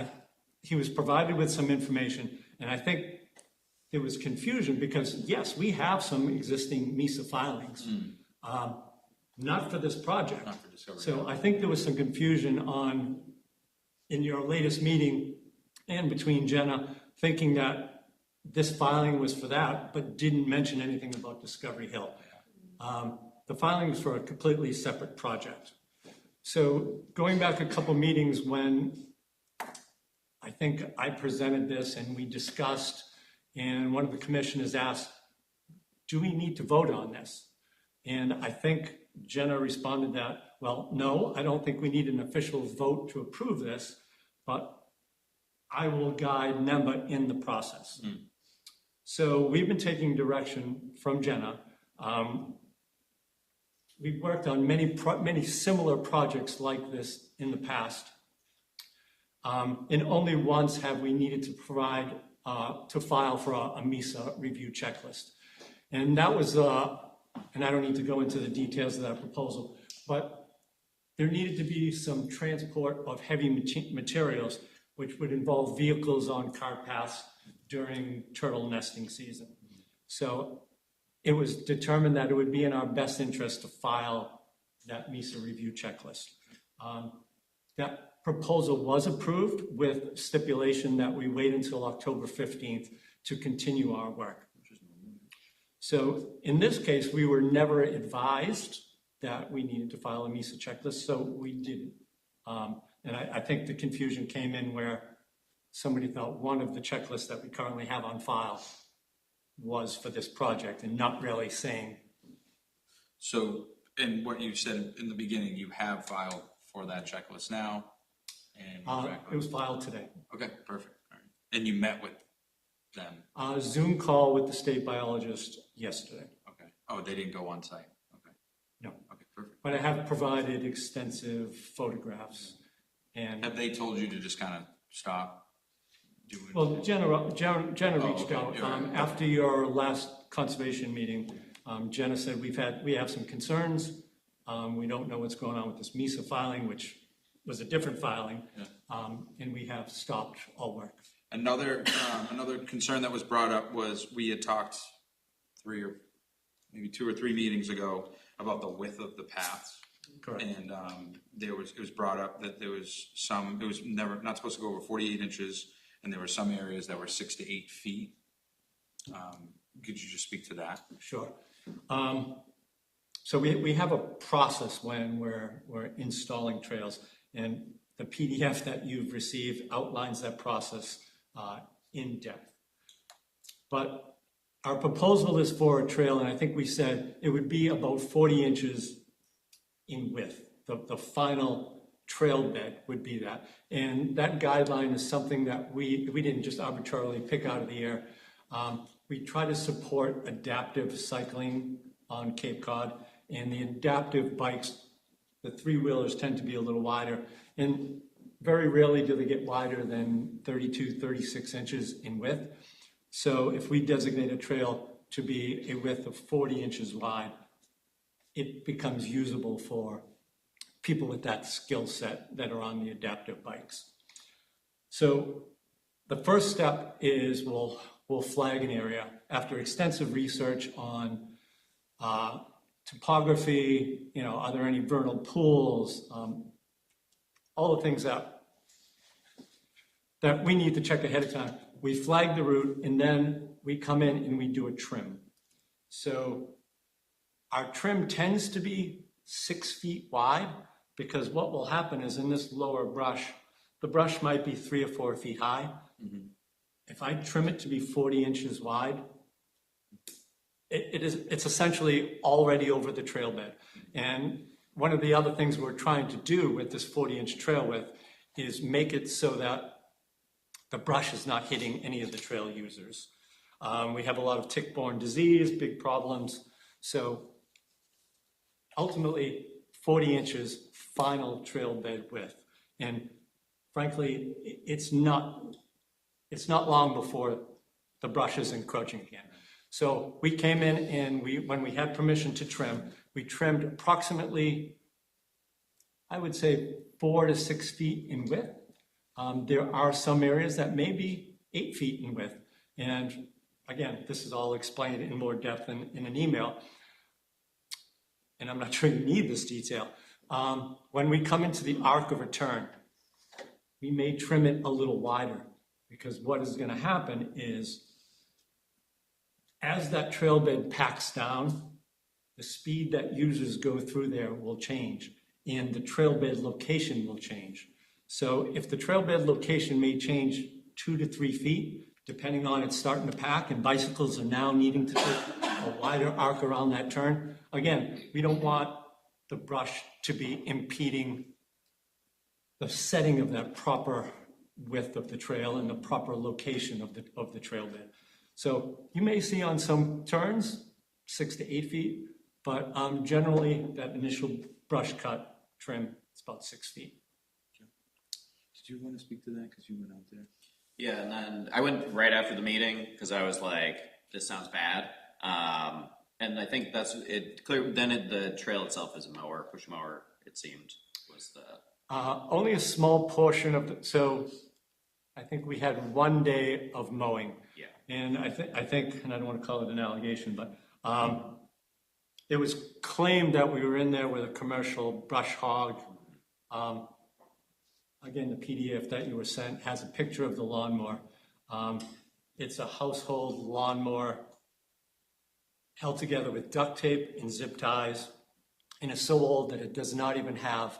he was provided with some information, and I think there was confusion because, yes, we have some existing MESA filings, not for this project. Not for Discovery. So I think there was some confusion in your latest meeting and between Jenna, thinking that this filing was for that, but didn't mention anything about Discovery Hill. the filing was for a completely separate project. So going back a couple meetings when I think I presented this and we discussed, and one of the commissioners asked, do we need to vote on this? And I think Jenna responded that, well, no, I don't think we need an official vote to approve this, but I will guide NEMA in the process. So we've been taking direction from Jenna. We've worked on many similar projects like this in the past. And only once have we needed to provide, to file for a MISA review checklist. And that was, and I don't need to go into the details of that proposal, but there needed to be some transport of heavy materials, which would involve vehicles on cart paths during turtle nesting season. So it was determined that it would be in our best interest to file that MISA review checklist. That proposal was approved with stipulation that we wait until October 15th to continue our work. So in this case, we were never advised that we needed to file a MISA checklist, so we didn't. And I think the confusion came in where somebody thought one of the checklists that we currently have on file was for this project and not really saying. So, and what you said in the beginning, you have filed for that checklist now? And It was filed today. Okay, perfect. All right. And you met with them? Zoom call with the state biologist yesterday. Okay. Oh, they didn't go on site? Okay. No. Okay, perfect. But I have provided extensive photographs. And have they told you to just kind of stop doing? Well, Jenna reached out Yeah. after your last conservation meeting. Jenna said we have some concerns. We don't know what's going on with this MISA filing, which was a different filing, and we have stopped all work. Another concern that was brought up was we had talked 2 or 3 meetings ago about the width of the paths. Correct. And it was brought up that it was not supposed to go over 48 inches, and there were some areas that were 6 to 8 feet. Could you just speak to that? Sure. So we have a process when we're installing trails, and the PDF that you've received outlines that process in depth. But our proposal is for a trail, and I think we said it would be about 40 inches in width. The final trail bed would be that. And that guideline is something that we didn't just arbitrarily pick out of the air. We try to support adaptive cycling on Cape Cod, and the adaptive bikes, the 3-wheelers tend to be a little wider, and very rarely do they get wider than 32, 36 inches in width. So if we designate a trail to be a width of 40 inches wide, it becomes usable for people with that skill set that are on the adaptive bikes. So the first step is we'll flag an area after extensive research on topography, are there any vernal pools, all the things that we need to check ahead of time. We flag the route, and then we come in and we do a trim. So our trim tends to be 6 feet wide, because what will happen is in this lower brush, the brush might be 3 or 4 feet high. Mm-hmm. If I trim it to be 40 inches wide, it's essentially already over the trail bed. And one of the other things we're trying to do with this 40-inch trail width is make it so that the brush is not hitting any of the trail users. We have a lot of tick-borne disease, big problems. So ultimately, 40 inches final trail bed width. And frankly, it's not long before the brush is encroaching again. So we came in and when we had permission to trim, we trimmed approximately, I would say, 4 to 6 feet in width. There are some areas that may be 8 feet in width. And again, this is all explained in more depth in an email. And I'm not sure you need this detail. When we come into the arc of return, we may trim it a little wider, because what is going to happen is as that trail bed packs down, the speed that users go through there will change, and the trail bed location will change. So if the trail bed location may change 2 to 3 feet, depending on it's starting to pack, and bicycles are now needing to take a wider arc around that turn, again, we don't want the brush to be impeding the setting of that proper width of the trail and the proper location of the trail bed. So you may see on some turns 6 to 8 feet, but generally that initial brush cut trim is about 6 feet. Did you want to speak to that, because you went out there? Yeah, and then I went right after the meeting because I was like, this sounds bad. And I think that's it. Clear. Then the trail itself is a mower, push mower. It seemed was the only a small portion of the. So I think we had 1 day of mowing. Yeah. And I think, and I don't want to call it an allegation, but it was claimed that we were in there with a commercial brush hog. Again, the PDF that you were sent has a picture of the lawnmower. It's a household lawnmower held together with duct tape and zip ties, and it's so old that it does not even have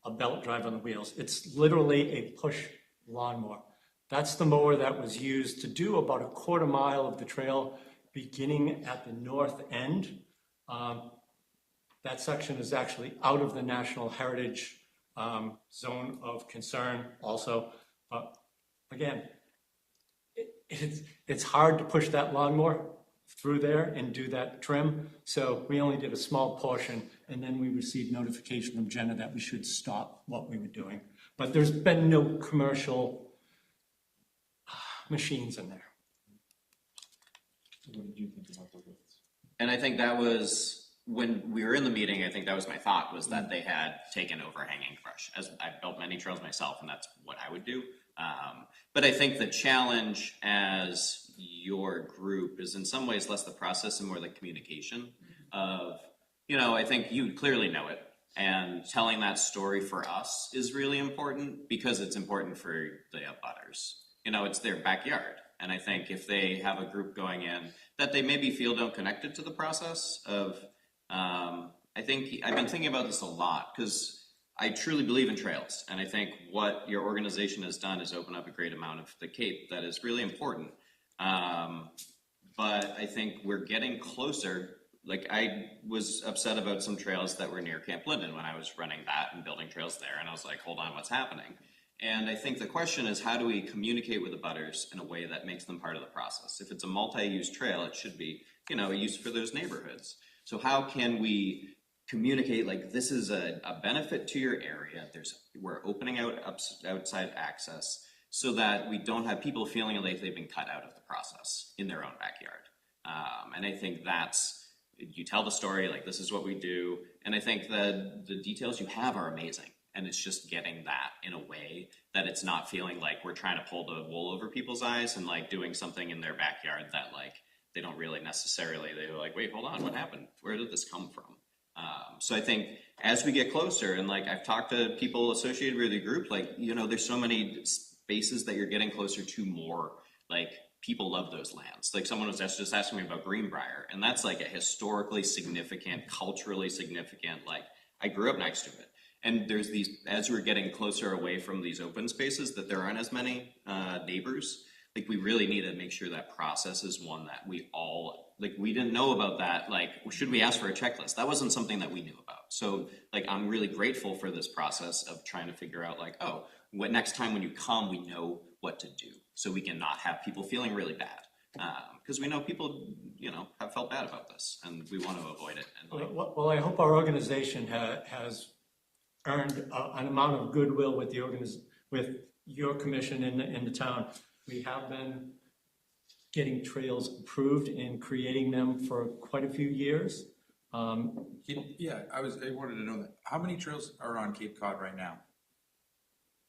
a belt drive on the wheels. It's literally a push lawnmower. That's the mower that was used to do about 1/4 mile of the trail beginning at the north end. That section is actually out of the National Heritage Zone of Concern also. But again, it's hard to push that lawnmower through there and do that trim. So we only did a small portion, and then we received notification from Jenna that we should stop what we were doing. But there's been no commercial machines in there. What did you think about the roads? And I think that was when we were in the meeting. I think that was my thought, was that they had taken overhanging brush. As I've built many trails myself, and that's what I would do. But I think the challenge as your group is in some ways less the process and more the communication of, I think you clearly know it, and telling that story for us is really important because it's important for the abutters. It's their backyard. And I think if they have a group going in that they maybe feel don't connect it to the process of, I think I've been thinking about this a lot because I truly believe in trails. And I think what your organization has done is open up a great amount of the Cape that is really important. But I think we're getting closer. Like I was upset about some trails that were near Camp Linden when I was running that and building trails there. And I was like, hold on, what's happening? And I think the question is, how do we communicate with the abutters in a way that makes them part of the process? If it's a multi-use trail, it should be, a use for those neighborhoods. So how can we communicate like this is a benefit to your area? We're opening out outside access so that we don't have people feeling like they've been cut out of the process in their own backyard. And I think you tell the story, like this is what we do. And I think that the details you have are amazing. And it's just getting that in a way that it's not feeling like we're trying to pull the wool over people's eyes and like doing something in their backyard that like they don't really necessarily, they're like, wait, hold on, what happened? Where did this come from? So I think as we get closer, and like I've talked to people associated with the group, like, there's so many spaces that you're getting closer to more, like people love those lands. Like someone was just asking me about Greenbrier, and that's like a historically significant, culturally significant, like I grew up next to it. And there's these, as we're getting closer away from these open spaces, that there aren't as many neighbors. Like we really need to make sure that process is one that we all, like we didn't know about that. Like, should we ask for a checklist? That wasn't something that we knew about. So like, I'm really grateful for this process of trying to figure out like, oh, what next time when you come, we know what to do. So we can not have people feeling really bad. Because we know people, have felt bad about this and we want to avoid it. And like, Well, I hope our organization has earned an amount of goodwill with with your commission in the town. We have been getting trails approved and creating them for quite a few years. I wanted to know that. How many trails are on Cape Cod right now?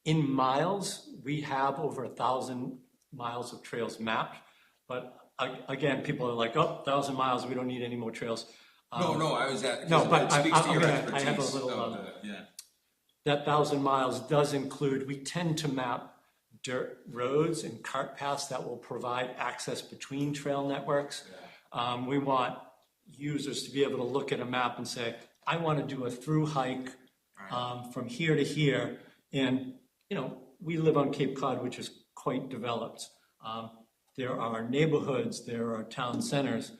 In miles, we have over 1,000 miles of trails mapped, but again, people are like, 1,000 miles, we don't need any more trails. No, I was at. No, but it speaks to your I expertise. have a little. That 1,000 miles does include. We tend to map dirt roads and cart paths that will provide access between trail networks. We want users to be able to look at a map and say, I want to do a through hike from here to here. And, you know, we live on Cape Cod, which is quite developed. There are neighborhoods, there are town centers.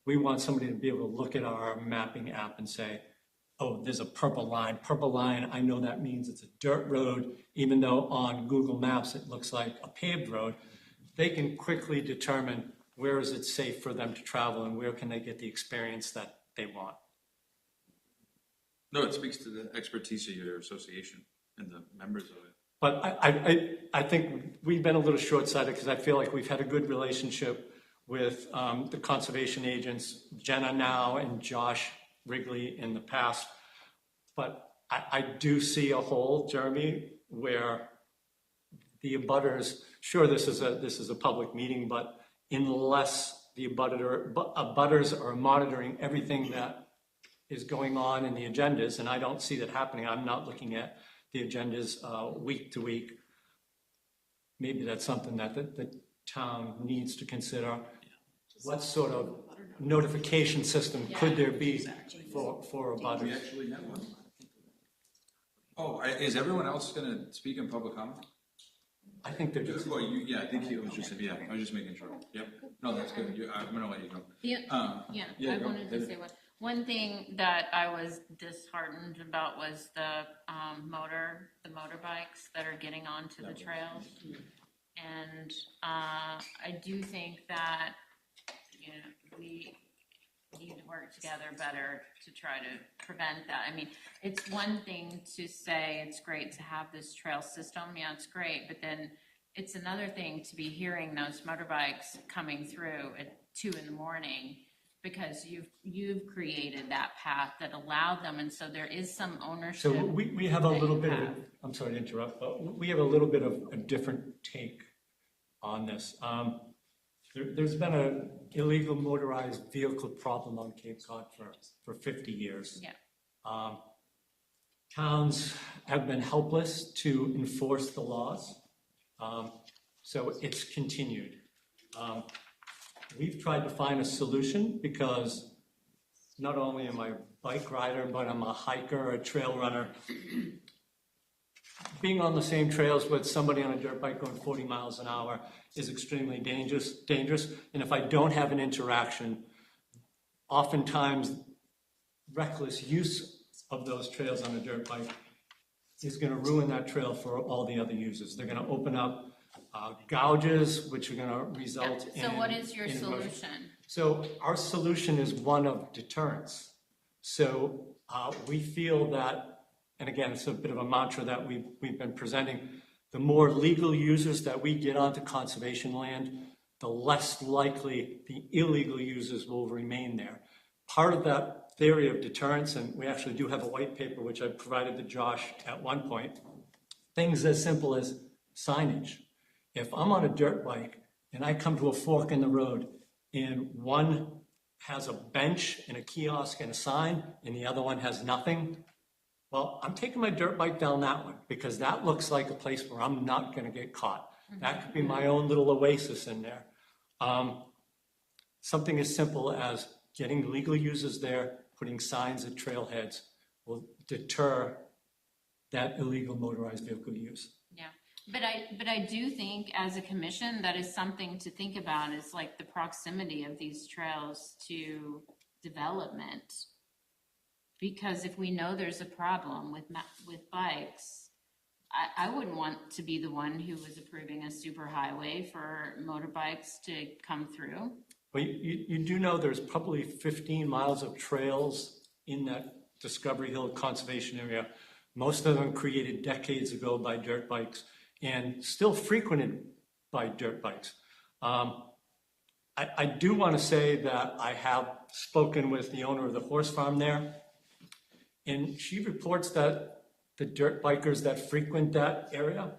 We want somebody to be able to look at our mapping app and say, oh, there's a purple line. Purple line, I know that means it's a dirt road, even though on Google Maps it looks like a paved road. They can quickly determine where is it safe for them to travel and where can they get the experience that they want. No, it speaks to the expertise of your association and the members of it. But I think we've been a little short-sighted because I feel like we've had a good relationship with the conservation agents, Jenna now and Josh Wrigley in the past. But I do see a hole, Jeremy, where the abutters, sure, this is a public meeting, but unless the abutters are monitoring everything that is going on in the agendas, and I don't see that happening. I'm not looking at the agendas week to week. Maybe that's something that the town needs to consider. What sort of notification system could there be for abutters? We actually have one. Oh, is everyone else gonna speak in public comment? I think they're just. Well, I think he was just, I was just making sure. Yep. No, that's good. I'm gonna let you go. I wanted to say one thing that I was disheartened about was the motorbikes that are getting onto the trails. And I do think that, you know, we need to work together better to try to prevent that. I mean, it's one thing to say it's great to have this trail system. Yeah, it's great. But then it's another thing to be hearing those motorbikes coming through at 2 a.m. because you've created that path that allowed them. And so there is some ownership. So we have a little bit of, I'm sorry to interrupt, but we have a little bit of a different take on this. There's been an illegal motorized vehicle problem on Cape Cod for 50 years. Yeah. Towns have been helpless to enforce the laws, so it's continued. We've tried to find a solution because not only am I a bike rider, but I'm a hiker, a trail runner. Being on the same trails with somebody on a dirt bike going 40 miles an hour is extremely dangerous. And if I don't have an interaction, oftentimes reckless use of those trails on a dirt bike is going to ruin that trail for all the other users. They're going to open up gouges, which are going to result in. So what is your solution? So our solution is one of deterrence. So we feel that, and again, it's a bit of a mantra that we've been presenting, the more legal users that we get onto conservation land, the less likely the illegal users will remain there. Part of that theory of deterrence, and we actually do have a white paper which I provided to Josh at one point, things as simple as signage. If I'm on a dirt bike and I come to a fork in the road and one has a bench and a kiosk and a sign and the other one has nothing, well, I'm taking my dirt bike down that one because that looks like a place where I'm not going to get caught. That could be my own little oasis in there. Something as simple as getting legal users there, putting signs at trailheads will deter that illegal motorized vehicle use. Yeah, but I do think as a commission, that is something to think about, is like the proximity of these trails to development. Because if we know there's a problem with bikes, I wouldn't want to be the one who was approving a superhighway for motorbikes to come through. Well, you do know there's probably 15 miles of trails in that Discovery Hill Conservation Area. Most of them created decades ago by dirt bikes and still frequented by dirt bikes. I do want to say that I have spoken with the owner of the horse farm there, and she reports that the dirt bikers that frequent that area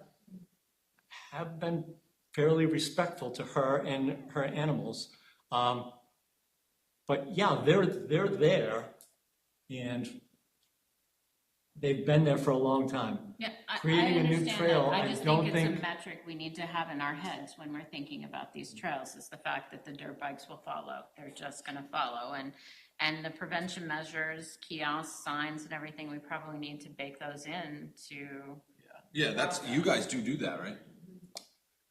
have been fairly respectful to her and her animals. But yeah, they're there, and they've been there for a long time. Yeah, Creating a new trail, I just don't think it's think a metric we need to have in our heads when we're thinking about these trails, is the fact that the dirt bikes will follow. They're just gonna follow. And the prevention measures, kiosks, signs and everything, we probably need to bake those in to, Yeah, that's, you guys do that, right?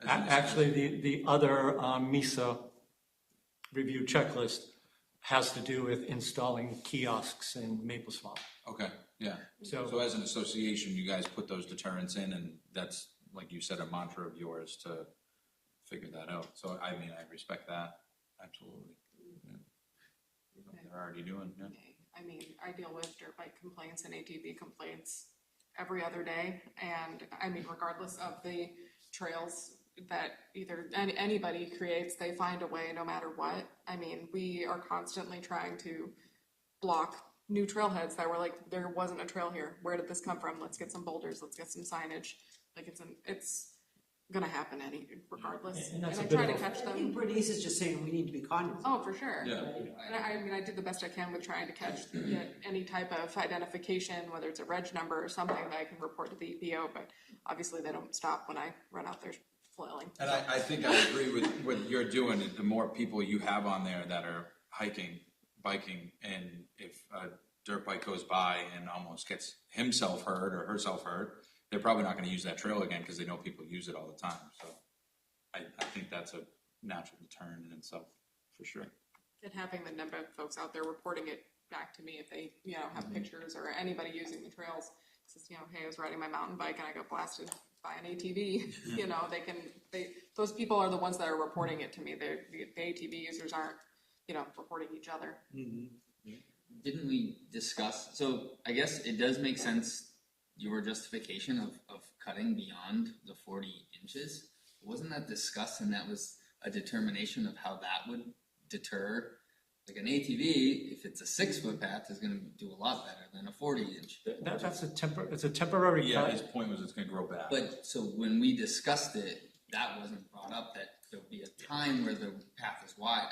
Actually, the other MESA review checklist has to do with installing kiosks in Maple Swamp. Okay, yeah. So- So as an association, you guys put those deterrents in, and that's, like you said, a mantra of yours to figure that out. So, I mean, I respect that, absolutely. Yeah. Something they're already doing, yeah. I mean, I deal with dirt bike complaints and ATV complaints every other day, and I mean, regardless of the trails that either anybody creates, they find a way no matter what. I mean, we are constantly trying to block new trailheads that were like, there wasn't a trail here. Where did this come from? Let's get some boulders. Let's get some signage. Like it's gonna happen regardless. And And that's I a bit try to of a- catch I think them. Bernice is just saying we need to be cognizant. Oh, for sure. Yeah. And I mean, I did the best I can with trying to catch any type of identification, whether it's a reg number or something that I can report to the EPO, but obviously they don't stop when I run out there flailing. And I think I agree with what you're doing. The more people you have on there that are hiking, biking, and if a dirt bike goes by and almost gets himself hurt or herself hurt, they're probably not gonna use that trail again because they know people use it all the time. So I think that's a natural deterrent in itself, for sure. And having the number of folks out there reporting it back to me if they, have pictures or anybody using the trails. Says, hey, I was riding my mountain bike and I got blasted by an ATV. Those people are the ones that are reporting it to me. The ATV users aren't, reporting each other. Didn't we discuss, so I guess it does make sense, your justification of cutting beyond the 40 inches. Wasn't that discussed, and that was a determination of how that would deter? Like an ATV, if it's a 6-foot path, is gonna do a lot better than a 40-inch. It's a temporary Yeah, cut. his point was it's gonna grow back. But, so when we discussed it, that wasn't brought up, that there'll be a time where the path is wider.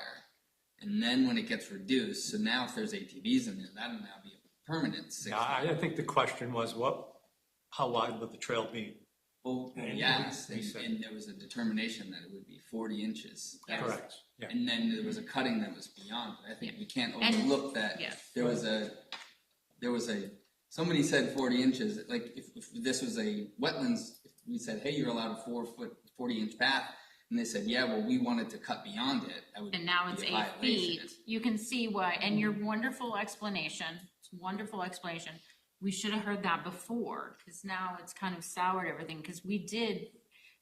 And then when it gets reduced, so now if there's ATVs in there, that'll now be a permanent 6 Yeah, I think the question was how wide would the trail be? Well, And yes, we said- and there was a determination that it would be 40 inches. That was- Correct, yeah. And then there was a cutting that was beyond it. I think we can't And- overlook that. yeah. There was somebody said 40 inches, like if this was a wetlands, if we said, hey, you're allowed a 4-foot, 40-inch path, and they said, yeah, well, we wanted to cut beyond it, that would and now it's be a 8 violation. feet. You can see why, and your wonderful explanation, we should have heard that before, because now it's kind of soured everything, because we did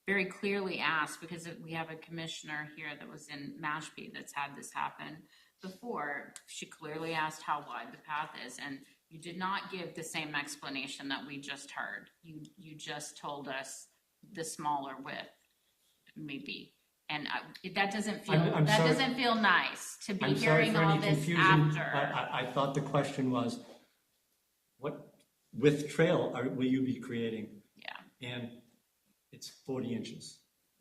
very clearly ask, because we have a commissioner here that was in Mashpee that's had this happen before. She clearly asked how wide the path is, and you did not give the same explanation that we just heard. You just told us the smaller width, maybe. And that doesn't feel, I'm that sorry. doesn't feel nice to be I'm sorry hearing for all any this confusion. after. I thought the question was, what width trail will you be creating? Yeah. And it's 40 inches.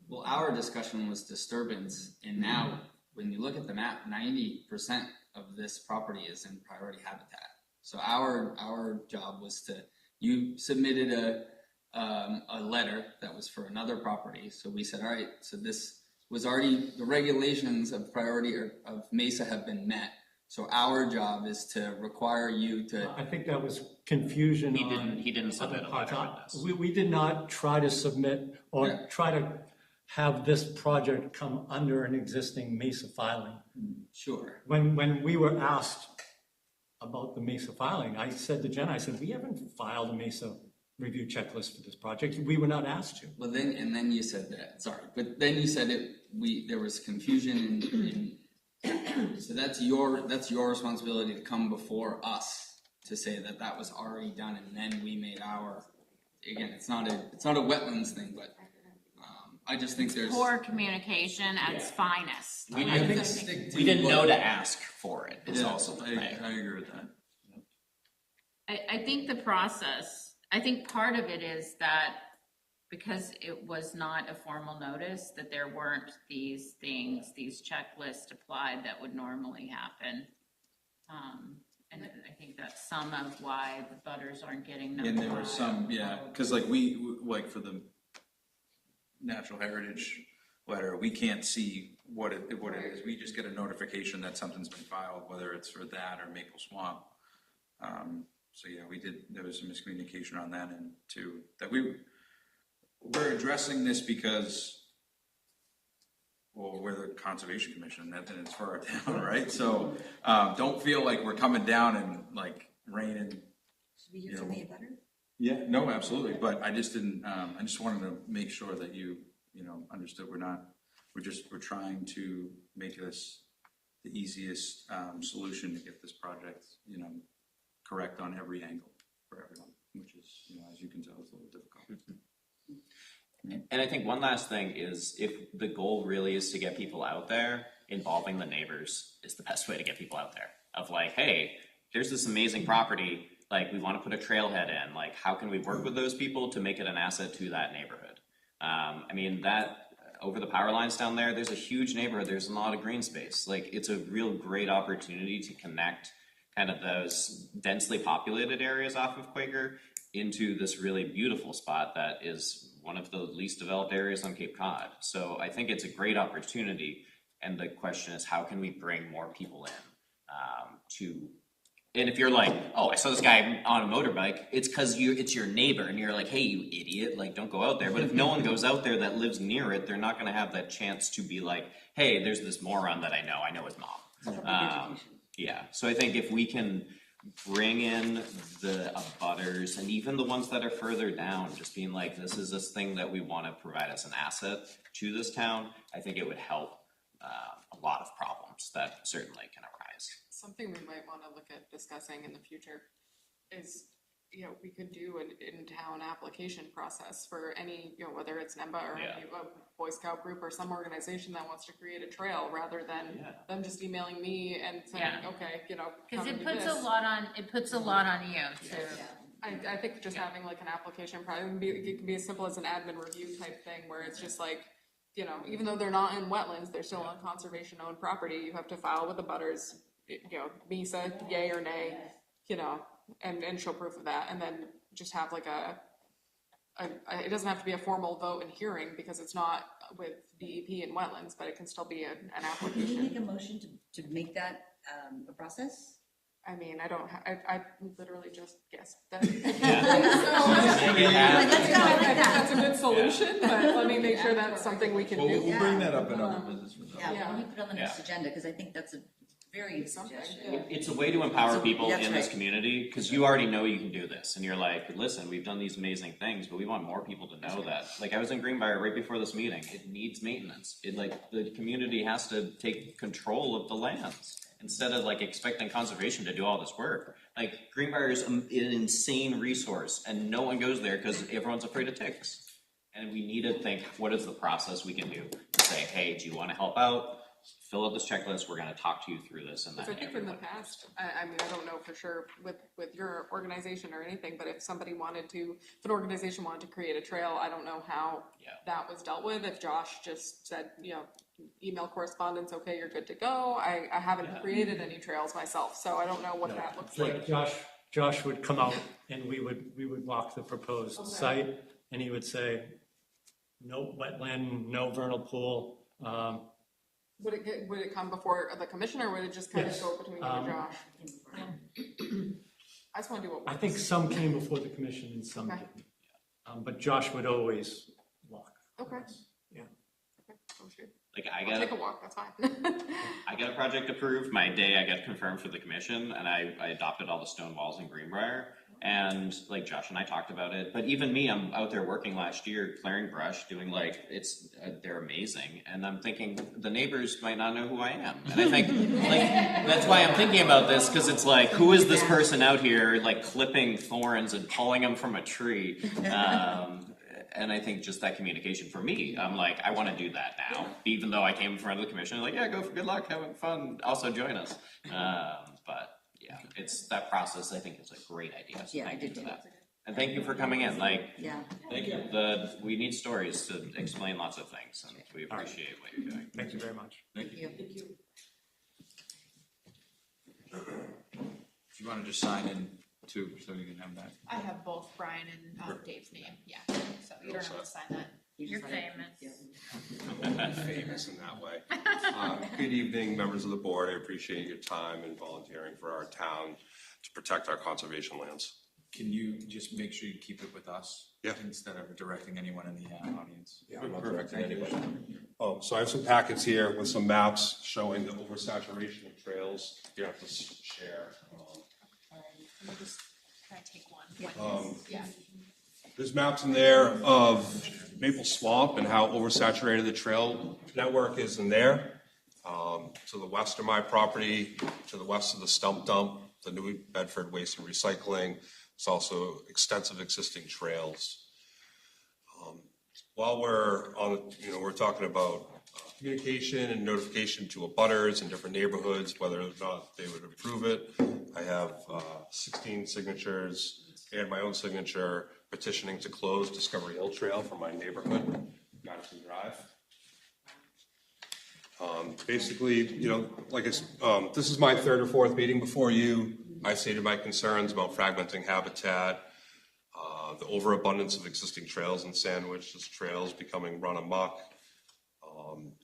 Well, our discussion was disturbance, and now, when you look at the map, 90% of this property is in priority habitat. So our job was you submitted a letter that was for another property, so we said, all right, so this was already, the regulations of priority of Mesa have been met. So our job is to require you to. I think that was confusion He didn't submit a letter on this. We did not try to submit or Yeah. try to have this project come under an existing Mesa filing. Sure. When we were asked about the Mesa filing, I said to Jen, we haven't filed a Mesa review checklist for this project. We were not asked to. Well, then you said that, sorry, but then you said there was confusion so that's your responsibility to come before us to say that was already done, and then we made again, it's not a wetlands thing, but I just think there's. Poor communication at its finest. We I didn't, think stick to we didn't know what- to ask for it, is Yeah, also the thing. I agree with that. I think the process, I think part of it is that because it was not a formal notice, that there weren't these things, these checklists applied that would normally happen. And I think that's some of why the butters aren't getting notified. And there were some, yeah, because like like for the natural heritage letter, we can't see what it is. We just get a notification that something's been filed, whether it's for that or Maple Swamp. So yeah, there was some miscommunication on that end too, that we're addressing this because, well, we're the Conservation Commission, and it's for our town, right? So, don't feel like we're coming down and like raining. Should we hear from the abutter? Yeah, no, absolutely, but I just didn't, I just wanted to make sure that you understood we're trying to make this the easiest, solution to get this project, correct on every angle for everyone, which is, as you can tell, it's a little difficult. And I think one last thing is, if the goal really is to get people out there, involving the neighbors is the best way to get people out there. Of like, hey, here's this amazing property, like we want to put a trailhead in, like how can we work with those people to make it an asset to that neighborhood? I mean, that over the power lines down there's a huge neighborhood, there's a lot of green space. Like it's a real great opportunity to connect kind of those densely populated areas off of Quaker into this really beautiful spot that is one of the least developed areas on Cape Cod. So I think it's a great opportunity, and the question is how can we bring more people in and if you're like, oh, I saw this guy on a motorbike, it's because it's your neighbor, and you're like, hey, you idiot, like don't go out there. But if no one goes out there that lives near it, they're not going to have that chance to be like, hey, there's this moron that I know his mom. Yeah, so I think if we can bring in the abutters and even the ones that are further down, just being like, this is this thing that we want to provide as an asset to this town, I think it would help a lot of problems that certainly can arise. Something we might want to look at discussing in the future is, we could do an in-town application process for any, whether it's NEMBA or any Boy Scout group or some organization that wants to create a trail, rather than them just emailing me and saying, okay, Because come it do puts this. a lot on you to. I think just having like an application, probably it can be as simple as an admin review type thing, where it's just like, even though they're not in wetlands, they're still on conservation owned property, you have to file with the butters, MISA, yay or nay, and show proof of that, and then just have like it doesn't have to be a formal vote and hearing because it's not with DEP and wetlands, but it can still be an Can you application. make a motion to make that a process? I mean, I literally just guessed that. Let's go, I like that. That's a good solution, but let me make sure that's something we can do. We'll bring that up in other business. Yeah, Yeah. let me put it on the next agenda, because I think that's a very good suggestion. It's a way to empower people That's in this right. community, because you already know you can do this, and you're like, listen, we've done these amazing things, but we want more people to know that. Like, I was in Greenbrier right before this meeting, it needs maintenance. The community has to take control of the lands, instead of like expecting conservation to do all this work. Like, Greenbrier is an insane resource, and no one goes there because everyone's afraid of ticks. And we need to think, what is the process we can do to say, hey, do you want to help out? Fill out this checklist, we're gonna talk to you through this and that. So I think in the past, I mean, I don't know for sure with your organization or anything, but if an organization wanted to create a trail, I don't know how that was dealt with. If Josh just said, email correspondence, okay, you're good to go. I haven't created any trails myself, so I don't know what that looks like. Josh would come out and we would walk the proposed site, and he would say, no wetland, no vernal pool. Would it come before the commission, or would it just kind of go between you and Josh? I just want to do what works. I think some came before the commission and some didn't. But Josh would always walk. Okay. Yeah. Okay. Oh, shoot. Like, I'll take a walk, that's fine. I got a project approved, my day I got confirmed for the commission, and I adopted all the stone walls in Greenbrier. And like Josh and I talked about it, but even me, I'm out there working last year, clearing brush, doing they're amazing. And I'm thinking the neighbors might not know who I am. And I think that's why I'm thinking about this, because it's like, who is this person out here like clipping thorns and pulling them from a tree? And I think just that communication for me, I'm like, I want to do that now, even though I came in front of the commission, like, yeah, go for good luck, having fun, also join us. But yeah, it's that process. I think is a great idea. So thank you for that, and thank you for coming in. Thank you. We need stories to explain lots of things, and we appreciate what you're doing. Thank you very much. Thank you. Do you want to just sign in too, so you can have that? I have both Brian and Dave's name, yeah, so you don't have to sign that. You're famous. Famous in that way. Good evening, members of the board. I appreciate your time and volunteering for our town to protect our conservation lands. Can you just make sure you keep it with us? Yeah. Instead of directing anyone in the audience? Yeah, I'm not Perfect, directing thank you. anyone. So I have some packets here with some maps showing the oversaturation of trails. You have to share. Can I take one? Yeah. There's maps in there of Maple Swamp and how oversaturated the trail network is in there. To the west of my property, to the west of the stump dump, the New Bedford Waste and Recycling. There's also extensive existing trails. While we're on, we're talking about communication and notification to abutters in different neighborhoods, whether or not they would approve it. I have 16 signatures and my own signature petitioning to close Discovery Hill Trail from my neighborhood, Madison Drive. Basically, this is my third or fourth meeting before you. I stated my concerns about fragmenting habitat, the overabundance of existing trails in Sandwich, just trails becoming run amok,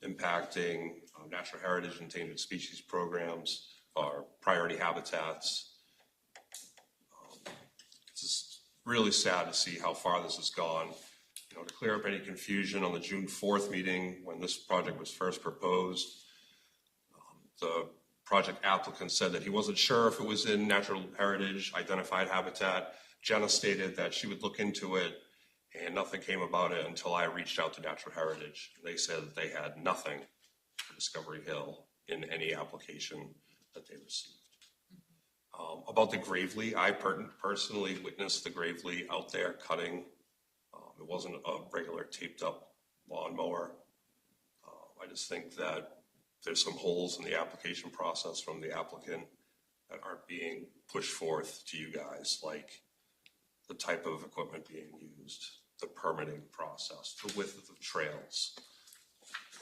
impacting natural heritage and endangered species programs, our priority habitats. It's just really sad to see how far this has gone. To clear up any confusion, on the June 4th meeting, when this project was first proposed, the project applicant said that he wasn't sure if it was in natural heritage identified habitat. Jenna stated that she would look into it, and nothing came about it until I reached out to Natural Heritage. They said that they had nothing for Discovery Hill in any application that they received. About the Gravely, I personally witnessed the Gravely out there cutting. It wasn't a regular taped up lawnmower. I just think that there's some holes in the application process from the applicant that aren't being pushed forth to you guys, like the type of equipment being used, the permitting process, the width of the trails.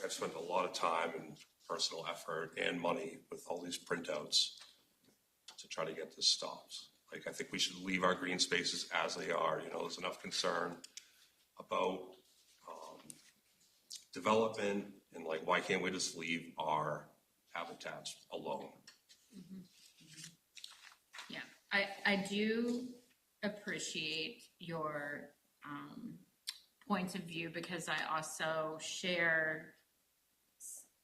I've spent a lot of time and personal effort and money with all these printouts to try to get this stopped. I think we should leave our green spaces as they are. There's enough concern about development and why can't we just leave our habitats alone? Yeah, I do appreciate your points of view, because I also share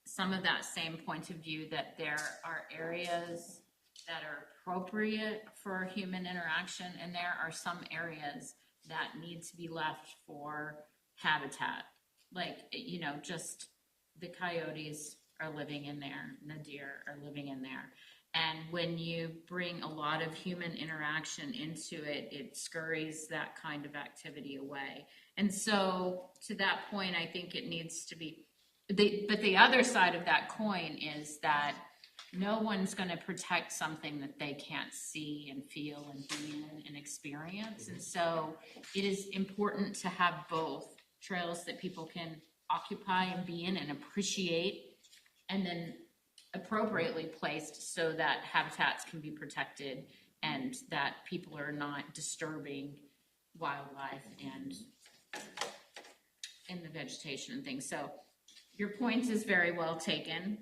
some of that same point of view, that there are areas that are appropriate for human interaction, and there are some areas that need to be left for habitat. Just the coyotes are living in there, and the deer are living in there. And when you bring a lot of human interaction into it, it scurries that kind of activity away. And so to that point, I think it needs to be, but the other side of that coin is that no one's going to protect something that they can't see and feel and be in and experience. And so it is important to have both trails that people can occupy and be in and appreciate, and then appropriately placed so that habitats can be protected and that people are not disturbing wildlife and in the vegetation and things. So your point is very well taken.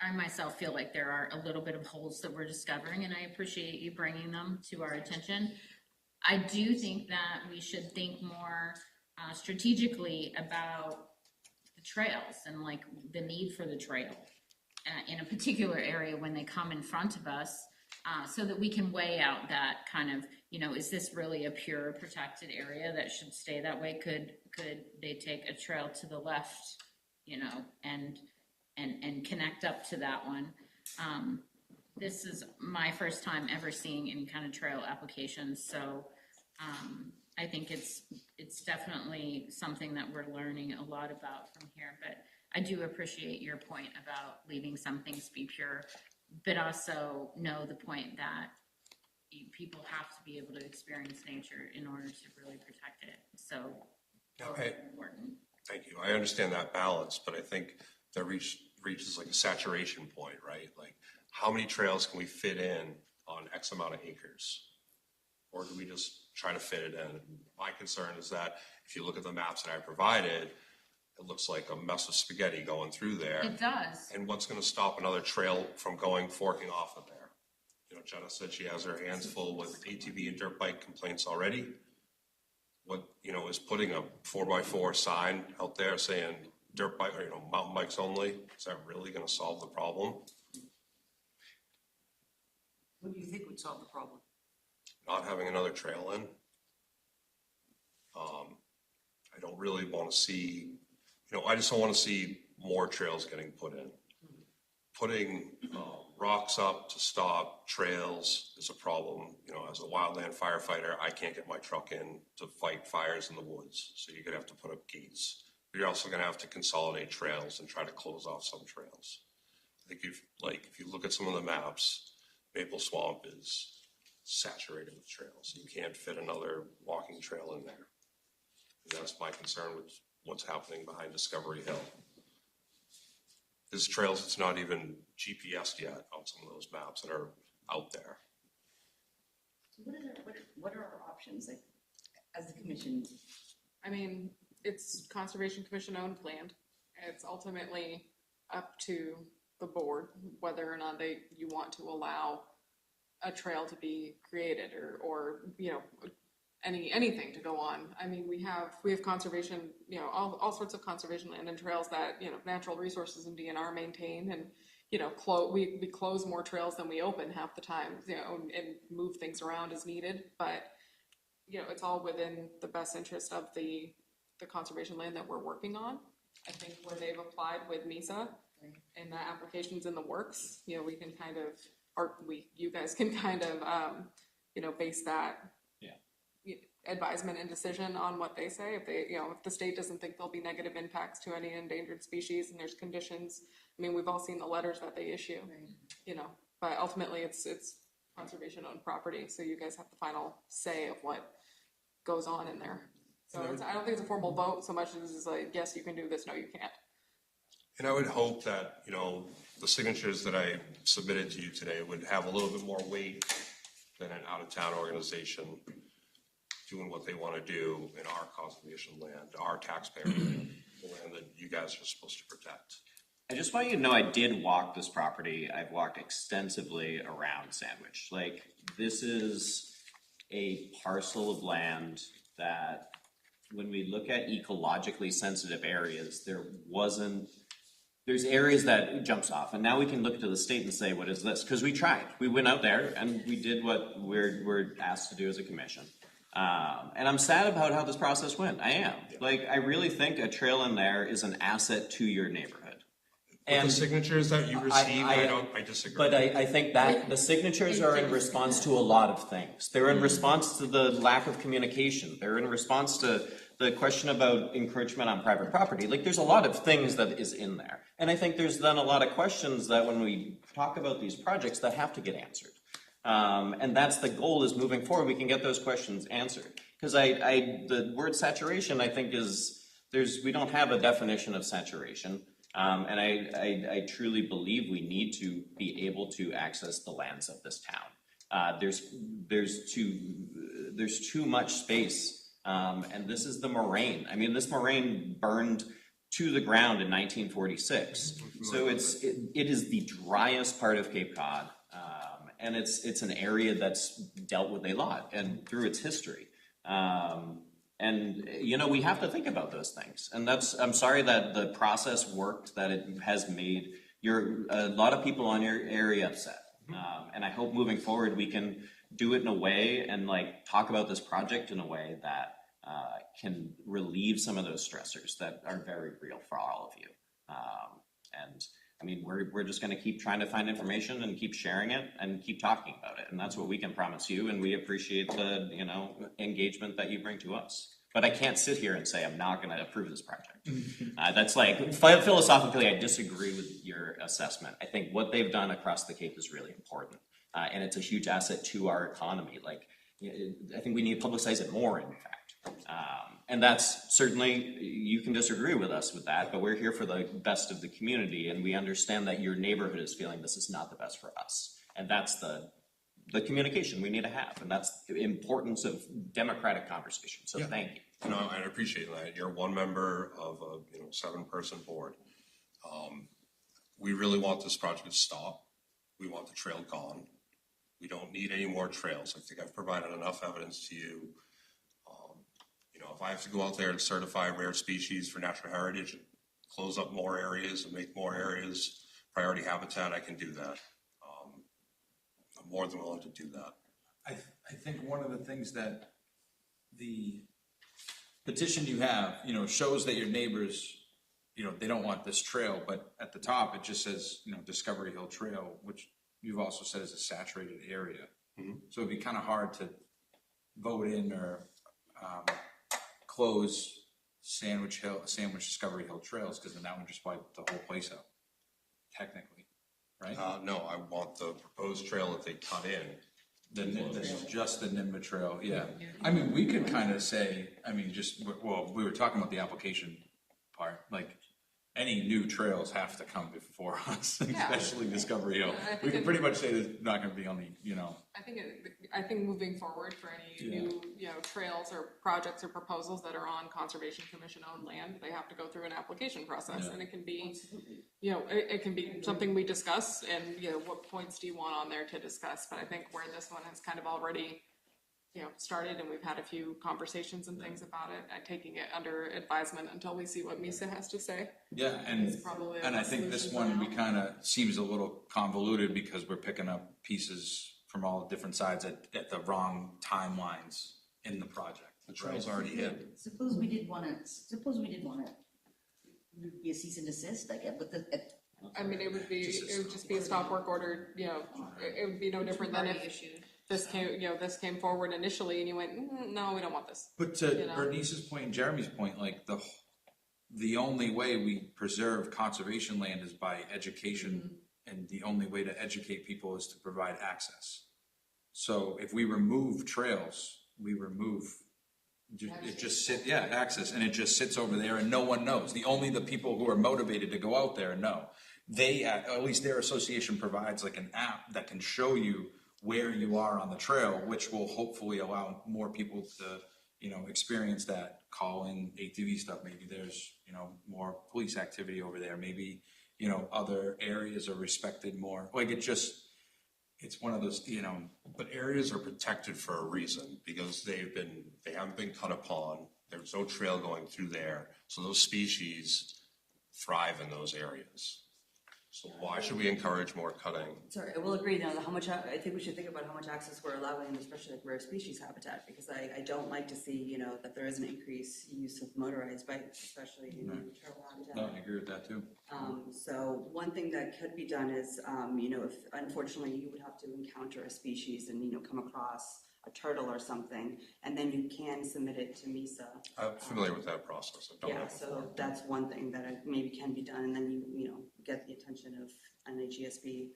I myself feel like there are a little bit of holes that we're discovering, and I appreciate you bringing them to our attention. I do think that we should think more strategically about the trails and the need for the trail in a particular area when they come in front of us, so that we can weigh out that kind of, is this really a pure protected area that should stay that way? Could they take a trail to the left, and connect up to that one? This is my first time ever seeing any kind of trail applications, so I think it's definitely something that we're learning a lot about from here. But I do appreciate your point about leaving some things be pure, but also know the point that people have to be able to experience nature in order to really protect it. So important. Thank you. I understand that balance, but I think that reaches a saturation point, right? How many trails can we fit in on X amount of acres? Or do we just try to fit it in? My concern is that if you look at the maps that I provided, it looks like a mess of spaghetti going through there. It does. And what's gonna stop another trail from forking off of there? You know, Jenna said she has her hands full with ATV and dirt bike complaints already. What, you know, is putting a 4x4 sign out there saying dirt bike, or, you know, mountain bikes only, is that really gonna solve the problem? What do you think would solve the problem? Not having another trail in. I don't really wanna see, you know, I just don't wanna see more trails getting put in. Putting rocks up to stop trails is a problem. You know, as a wildland firefighter, I can't get my truck in to fight fires in the woods, so you're gonna have to put up gates. But you're also gonna have to consolidate trails and try to close off some trails. I think if you look at some of the maps, Maple Swamp is saturated with trails. You can't fit another walking trail in there. And that's my concern with what's happening behind Discovery Hill. There's trails that's not even GPSed yet on some of those maps that are out there. So what are our options, like, as the commission? I mean, it's Conservation Commission owned land. It's ultimately up to the board whether or not you want to allow a trail to be created or you know, anything to go on. I mean, we have conservation, you know, all sorts of conservation land and trails that, you know, Natural Resources and DNR maintain, and, you know, we close more trails than we open half the time, you know, and move things around as needed. But, you know, it's all within the best interest of the conservation land that we're working on. I think when they've applied with NISA and that application's in the works, you know, we can kind of, you guys can kind of, you know, base that advisement and decision on what they say. If they, you know, if the state doesn't think there'll be negative impacts to any endangered species and there's conditions, I mean, we've all seen the letters that they issue, you know, but ultimately it's conservation owned property. So you guys have the final say of what goes on in there. So I don't think it's a formal vote so much as it's like, yes, you can do this, no, you can't. And I would hope that, you know, the signatures that I submitted to you today would have a little bit more weight than an out-of-town organization doing what they want to do in our conservation land, our taxpayer land, the land that you guys are supposed to protect. I just want you to know I did walk this property. I've walked extensively around Sandwich. Like, this is a parcel of land that, when we look at ecologically sensitive areas, there's areas that it jumps off. And now we can look to the state and say, what is this? Because we tried. We went out there and we did what we're asked to do as a commission. And I'm sad about how this process went. I am. Like, I really think a trail in there is an asset to your neighborhood. And the signatures that you received, I disagree. But I think that the signatures are in response to a lot of things. They're in response to the lack of communication. They're in response to the question about encroachment on private property. Like, there's a lot of things that is in there. And I think there's then a lot of questions that when we talk about these projects that have to get answered. And that's the goal, is moving forward, we can get those questions answered. Because the word saturation, I think, we don't have a definition of saturation. And I truly believe we need to be able to access the lands of this town. There's too much space, and this is the moraine. I mean, this moraine burned to the ground in 1946. So it is the driest part of Cape Cod, and it's an area that's dealt with a lot and through its history. And, you know, we have to think about those things. And I'm sorry that the process worked, that it has made a lot of people on your area upset. And I hope moving forward we can do it in a way and like talk about this project in a way that can relieve some of those stressors that are very real for all of you. And I mean, we're just going to keep trying to find information and keep sharing it and keep talking about it. And that's what we can promise you. And we appreciate the, you know, engagement that you bring to us. But I can't sit here and say I'm not going to approve this project. That's like, philosophically, I disagree with your assessment. I think what they've done across the Cape is really important. And it's a huge asset to our economy. Like, I think we need to publicize it more, in fact. And that's certainly, you can disagree with us with that, but we're here for the best of the community, and we understand that your neighborhood is feeling this is not the best for us. And that's the communication we need to have, and that's the importance of democratic conversation. So thank you. and I appreciate that. You're one member of a, 7-person board. We really want this project to stop. We want the trail gone. We don't need any more trails. I think I've provided enough evidence to you. If I have to go out there and certify rare species for natural heritage, and close up more areas and make more areas priority habitat, I can do that. I'm more than willing to do that. I think one of the things that the petition you have, shows that your neighbors, they don't want this trail, but at the top, it just says, Discovery Hill Trail, which you've also said is a saturated area. So it'd be kind of hard to vote in or close Sandwich Discovery Hill Trails, because then that would just wipe the whole place out, technically, right? No, I want the proposed trail that they cut in. This is just the NIMBA trail, yeah. I mean, we could kind of say, we were talking about the application part, like, any new trails have to come before us, especially Discovery Hill. We can pretty much say there's not gonna be only, I think moving forward for any new, trails or projects or proposals that are on Conservation Commission owned land, they have to go through an application process, and it can be, it can be something we discuss, and, what points do you want on there to discuss? But I think where this one has kind of already, started, and we've had a few conversations and things about it, taking it under advisement until we see what MISA has to say. Yeah, and I think this one, we kind of, seems a little convoluted because we're picking up pieces from all different sides at the wrong timelines in the project. The trail's already in. Suppose we did wanna be a cease and desist, I guess, but I mean, it would just be a stop work order, it would be no different than if this came forward initially and you went, no, we don't want this. But to Bernice's point and Jeremy's point, like the only way we preserve conservation land is by education, and the only way to educate people is to provide access. So if we remove trails, we remove access, and it just sits over there and no one knows. The people who are motivated to go out there know. At least their association provides like an app that can show you where you are on the trail, which will hopefully allow more people to, experience that calling ATV stuff. Maybe there's, more police activity over there. Maybe, other areas are respected more. Like it's one of those, But areas are protected for a reason, because they haven't been cut upon. There's no trail going through there. So those species thrive in those areas. So why should we encourage more cutting? Sorry, I will agree now, I think we should think about how much access we're allowing, especially like rare species habitat, because I don't like to see, that there is an increased use of motorized bikes, especially in trail habitat. No, I agree with that too. So one thing that could be done is, if unfortunately you would have to encounter a species and, come across a turtle or something, and then you can submit it to MISA. I'm familiar with that process. I don't know. So that's one thing that maybe can be done, and then you get the attention of NHESB.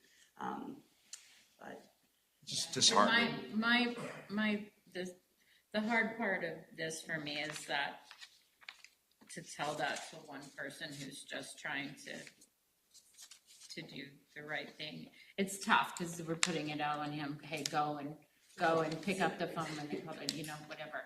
But just disheartening. The hard part of this for me is that to tell that to one person who's just trying to do the right thing, it's tough because we're putting it out on him. Hey, go and pick up the phone and they call it, whatever.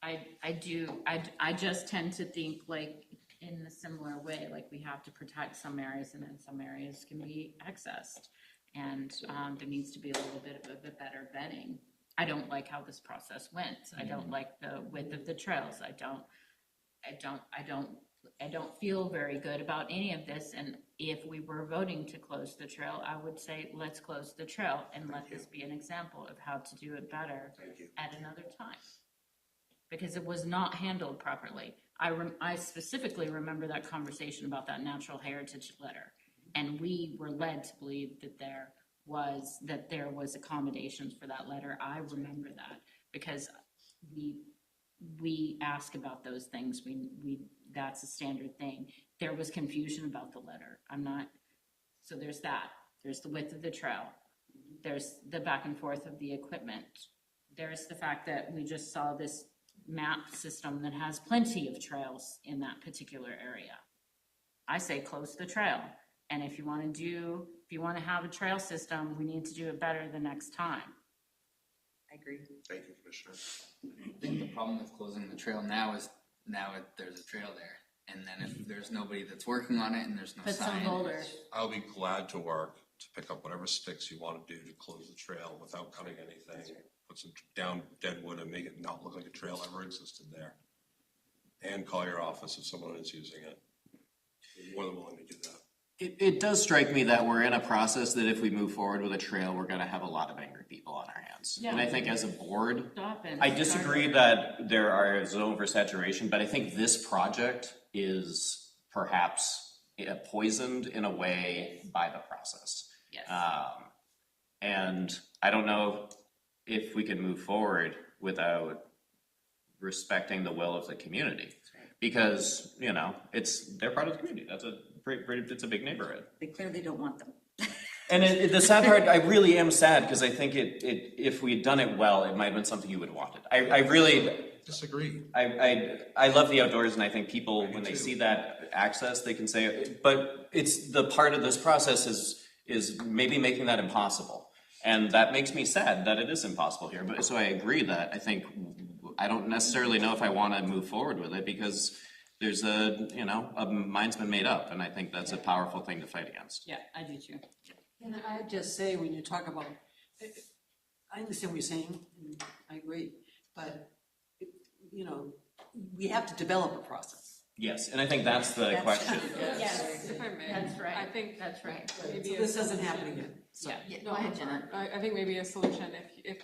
I just tend to think like in a similar way, like we have to protect some areas and then some areas can be accessed. And there needs to be a little bit of a better vetting. I don't like how this process went. I don't like the width of the trails. I don't feel very good about any of this, and if we were voting to close the trail, I would say, let's close the trail and let this be an example of how to do it better at another time. Because it was not handled properly. I specifically remember that conversation about that natural heritage letter, and we were led to believe that there was accommodations for that letter. I remember that because we ask about those things. That's a standard thing. There was confusion about the letter. So there's that. There's the width of the trail. There's the back and forth of the equipment. There's the fact that we just saw this map system that has plenty of trails in that particular area. I say close the trail. And if you want to have a trail system, we need to do it better the next time. I agree. Thank you, Commissioner. I think the problem with closing the trail now is there's a trail there. And then if there's nobody that's working on it and there's no Put some sign. boulders. I'll be glad to work to pick up whatever sticks you want to do to close the trail without cutting anything. Put some down dead wood and make it not look like a trail ever existed there. And call your office if someone is using it. I'm more than willing to do that. It does strike me that we're in a process that if we move forward with a trail, we're gonna have a lot of angry people on our hands. And I think as a board, Stop and I disagree that there are zone oversaturation, but I think this project is perhaps poisoned in a way by the process. Yes. And I don't know if we can move forward without respecting the will of the community. Because, you know, they're part of the community. That's it's a big neighborhood. They clearly don't want them. And the sad part, I really am sad because I think if we had done it well, it might have been something you would have wanted. I really Disagree. I love the outdoors, and I think people, when they see that access, they can say, but it's the part of this process is maybe making that impossible. And that makes me sad that it is impossible here. But so I agree that I don't necessarily know if I want to move forward with it because there's a mind's been made up, and I think that's a powerful thing to fight against. Yeah, I do too. And I just say, when you talk about, I understand what you're saying, and I agree, but, we have to develop a process. Yes, and I think that's the question. Yes, If I may. that's right. I think That's right. maybe So this doesn't happen again. Yeah. Go ahead, Jenna. I think maybe a solution, if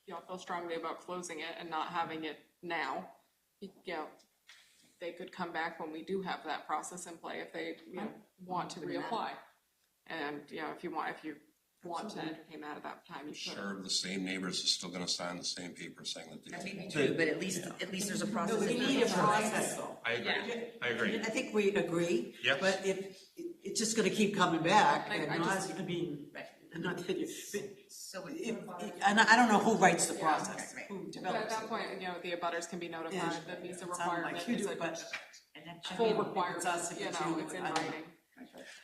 y'all feel strongly about closing it and not having it now, they could come back when we do have that process in play if they, want to reapply. And, if you want to entertain that at that time, you could. Sure, the same neighbors are still gonna sign the same paper saying that they. I mean, me too, but at least there's a process. We need a process though. I agree. I think we agree. Yep. But if, it's just gonna keep coming back, I and just- not that you, So and I don't know who writes the process, right. who But at develops that it. point, the abutters can be notified that visa It sounded like requirement you is do, a but- And that should full be, requirement, It's us, if it's you, it's in I don't know. writing.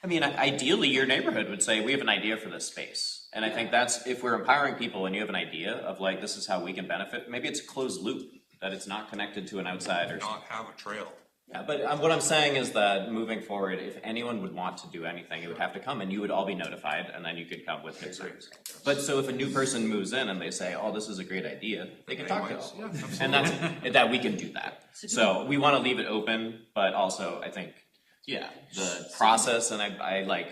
I mean, ideally, your neighborhood would say, we have an idea for this space. And I think that's, if we're empowering people and you have an idea of like, this is how we can benefit, maybe it's a closed loop, that it's not connected to an outsider. Not have a trail. Yeah, but what I'm saying is that moving forward, if anyone would want to do anything, it would have to come and you would all be notified and then you could come with concerns. But so if a new person moves in and they say, oh, this is a great idea, they can talk to us. Yeah, absolutely. And that we can do that. So we want to leave it open, but also I think, the process, and I like,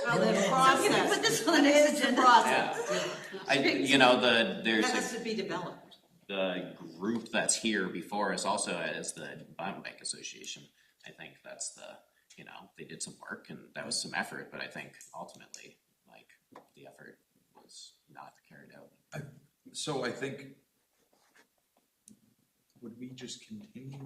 Well, the put process, this on the next is the agenda. process. there's That has to be developed. the group that's here before us also as the Biobank Association. I think that's they did some work and that was some effort, but I think ultimately, the effort was not carried out. So I think, would we just continue?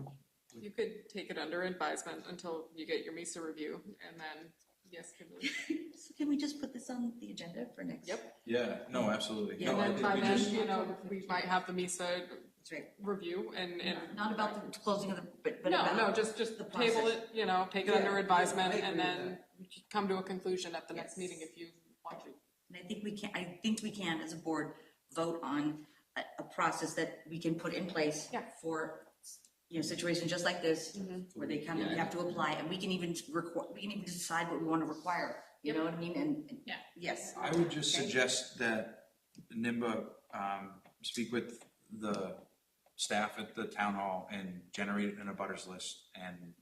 You could take it under advisement until you get your MISA review, and then, yes, Kimberly. So can we just put this on the agenda for next? Yep. Yeah, no, absolutely. Yeah, No, And I then think by we then, just, we might have the MISA That's right. review and. Not about the closing of the, but No, about. no, just the table process. it, take it Yeah, under advisement I agree and with then come to a conclusion at the next Yes. meeting if you want to. And I think we can, as a board, vote on a process that we can put in place Yeah. for, situations just like this, where they come and we have to apply, and we can even decide what we want to require, you know what I mean, and, Yeah. yes. I would just Okay. suggest that NIMBA speak with the staff at the town hall and generate an abutters list. And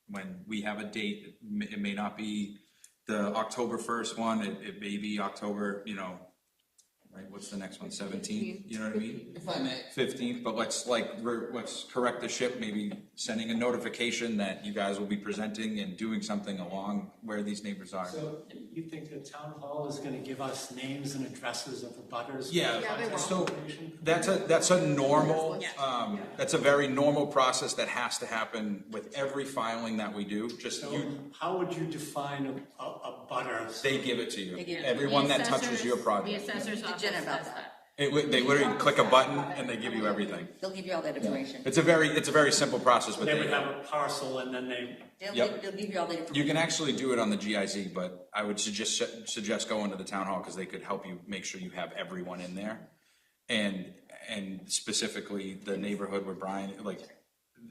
when we have a date, it may not be the October 1st one, it may be October, right, what's the next one, 17th, you know what I mean? If I may. 15th, but let's correct the ship, maybe sending a notification that you guys will be presenting and doing something along where these neighbors are. So you think the town hall is gonna give us names and addresses of the butters? Yeah, Yeah, they will. so that's a normal, that's a very normal process that has to happen with every filing that we do, just So you, how would you define a butter? they give it to you. They give it. Everyone The that touches your assessors- project. The assessor's office Jenna about does that. that. They literally click a button and they give you everything. They'll give you all that information. It's a very simple process, but They would have a parcel and then they, Yep. They'll give you all that information. you can actually do it on the GIZ, but I would suggest going to the town hall because they could help you make sure you have everyone in there. and specifically the neighborhood where Brian, like,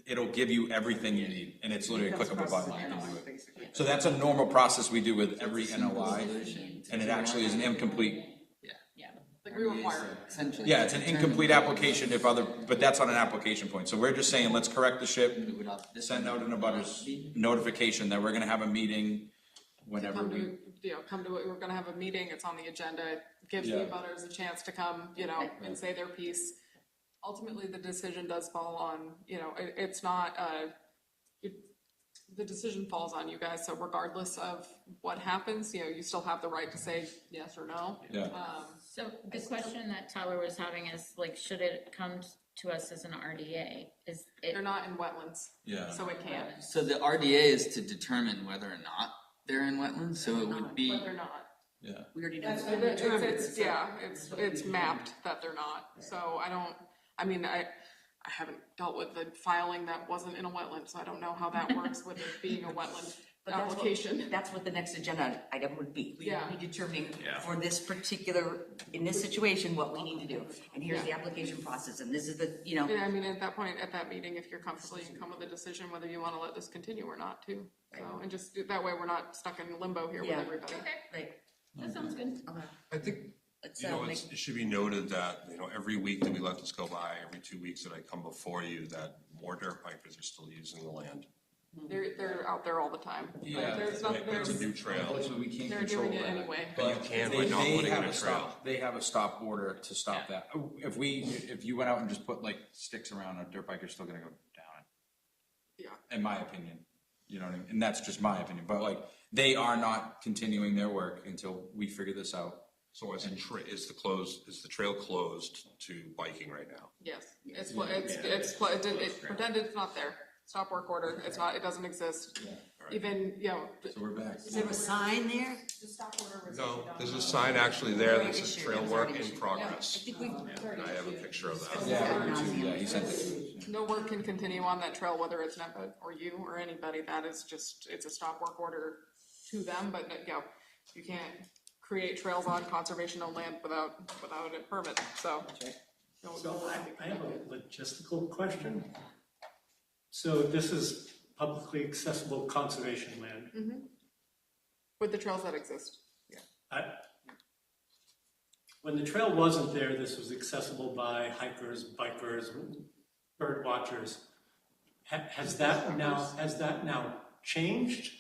it'll give you everything you need, and it's literally a click of a button, you can do it. So that's a normal process we do with every NOI, and it actually is an incomplete. Like we require. Essentially. Yeah, it's an incomplete application if other, but that's on an application point. So we're just saying, let's correct the ship, send out an abutters notification that we're gonna have a meeting whenever Come we. to, come to it, we're gonna have a meeting, it's on the agenda, it gives the Yeah. abutters a chance to come, and say their piece. Ultimately, the decision does fall on, it's not, the decision falls on you guys, so regardless of what happens, you still have the right to say yes or no. Yeah. So the question that Tyler was having is like, should it come to us as an RDA? Is it? They're not in wetlands. Yeah. So it can't. So the RDA is to determine whether or not they're in wetlands, so it would be. But they're not. Yeah. We already know. That's that. been determined. It's mapped that they're not, so I haven't dealt with the filing that wasn't in a wetland, so I don't know how that works with it being a wetland But that's what- application. That's what the next agenda item would be. We Yeah. would be determining for this particular, in this situation, what we need to do. And here's the application process, and this is the, Yeah, at that point, at that meeting, if you're comfortable, you can come with a decision whether you wanna let this continue or not too. So, and just, that way we're not stuck in limbo here with Yeah. everybody. right. That sounds good. I think, Let's, it should be noted that, every week that we let this go by, every 2 weeks that I come before you, that more dirt bikers are still using the land. They're out there all the time. Like, Yeah, there's Right, but it's a new trail. Unfortunately, we can't They're control doing it that. anyway. But you can by They not putting have in a a stop, trail. they have a stop order to stop that. If you went out and just put like sticks around, a dirt biker's still gonna go down. Yeah. In my opinion, you know what I mean? And that's just my opinion, but like, they are not continuing their work until we figure this out. So is the trail closed to biking right now? Yes, pretend it's not there. Stop work order, it's not, it doesn't exist. Even, So we're back. Is there a sign there? the stop order was. No, there's a sign actually there that says trail work in I progress. think we've, And I have a picture of that. Yeah, he sent it. No work can continue on that trail, whether it's NEPA or you or anybody, that is just, it's a stop work order to them, but you can't create trails on conservation-owned land without a permit, so. So I have a logistical question. So this is publicly accessible conservation land. With the trails that exist. When the trail wasn't there, this was accessible by hikers, bikers, bird watchers. Has that now changed?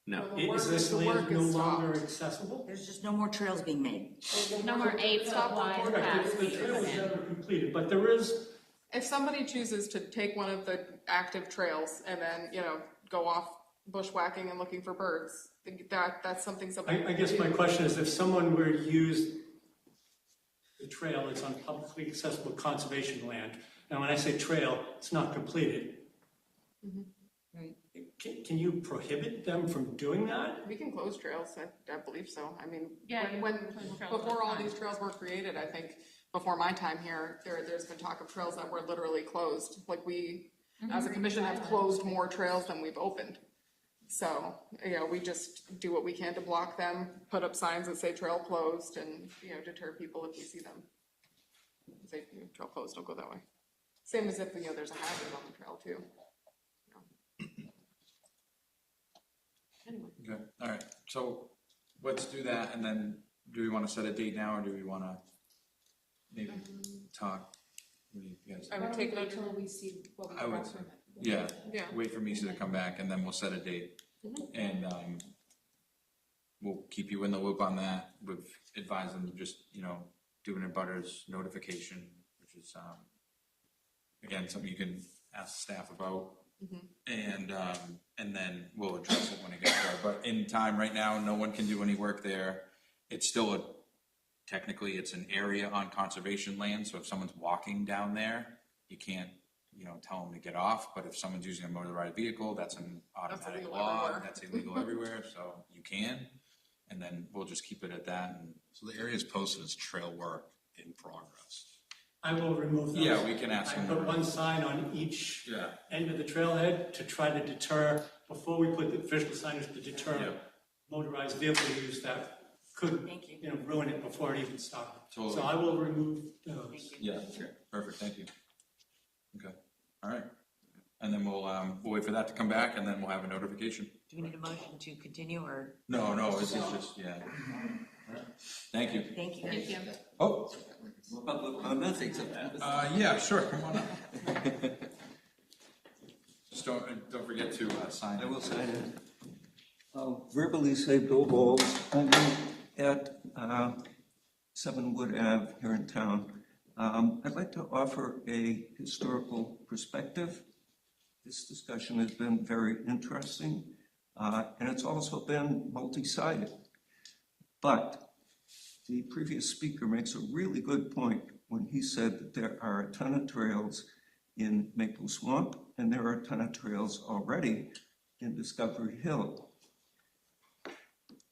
No. Is this the work land no is longer stopped. accessible? there's just no more trails being made. No more 8 foot wide Right, paths. the trail was never completed, but there is, If somebody chooses to take one of the active trails and then, go off bushwhacking and looking for birds, that's something somebody. I guess my question is, if someone were to use the trail, it's on publicly accessible conservation land. Now, when I say trail, it's not completed. Right. Can you prohibit them from doing that? We can close trails, I believe so. I mean, Yeah, when you can close trails before all all the these trails were created, I think, before my time here, there's been talk of trails that were literally closed. Like we, as a commission, have closed more trails than we've opened. So, we just do what we can to block them, put up signs that say trail closed and, deter people if we see them. Say, trail closed, don't go that way. Same as if, there's a hazard on the trail too. Anyway. Okay, all right, so let's do that, and then do we wanna set a date now, or do we wanna maybe talk? What do you guys? I would take Wait note. till we see what we I would got say, from it. yeah, Yeah. wait for Misa to come back, and then we'll set a date. And, we'll keep you in the loop on that, we've advised them to just, do an abutters notification, which is, again, something you can ask staff about. And then we'll address it when it gets there, but in time, right now, no one can do any work there. It's still technically, it's an area on conservation land, so if someone's walking down there, you can't, tell them to get off, but if someone's using a motorized vehicle, that's an automatic illegal law, everywhere. that's illegal everywhere, so you can. And then we'll just keep it at that, and So the area is posted as trail work in progress. I will remove those. Yeah, we can ask I them. put one sign on each Yeah. end of the trailhead to try to deter, before we put the official signage, to deter Yeah. motorized vehicle use that could, Thank you. ruin it before it even started. Totally. So I will remove those. Yeah, okay, perfect, thank you. Okay, all right. And then we'll wait for that to come back, and then we'll have a notification. Do we need a motion to continue or? No, this is just, yeah. Thank you. Thank you. Thank you. Oh, Public comment, take some. yeah, sure, come on up. Just don't forget to sign. I will sign it. I'll verbally say Bill Bowles. I live at 7 Wood Ave here in town. I'd like to offer a historical perspective. This discussion has been very interesting, and it's also been multi-sided. But the previous speaker makes a really good point when he said that there are a ton of trails in Maple Swamp, and there are a ton of trails already in Discovery Hill.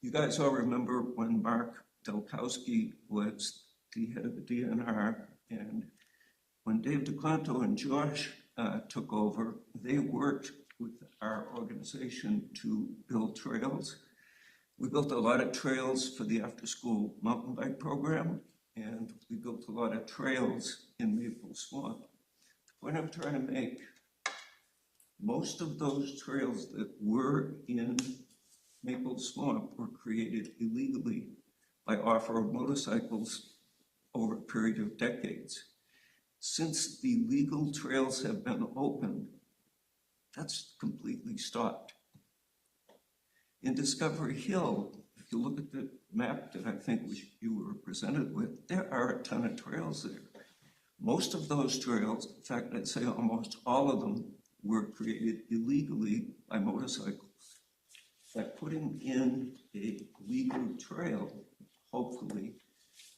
You guys all remember when Mark Delkowski was the head of the DNR, and when Dave DeClanto and Josh took over, they worked with our organization to build trails. We built a lot of trails for the after-school mountain bike program, and we built a lot of trails in Maple Swamp. The point I'm trying to make, most of those trails that were in Maple Swamp were created illegally by off-road motorcycles over a period of decades. Since the legal trails have been opened, that's completely stopped. In Discovery Hill, if you look at the map that I think you were presented with, there are a ton of trails there. Most of those trails, in fact, I'd say almost all of them, were created illegally by motorcycles. By putting in a legal trail, hopefully,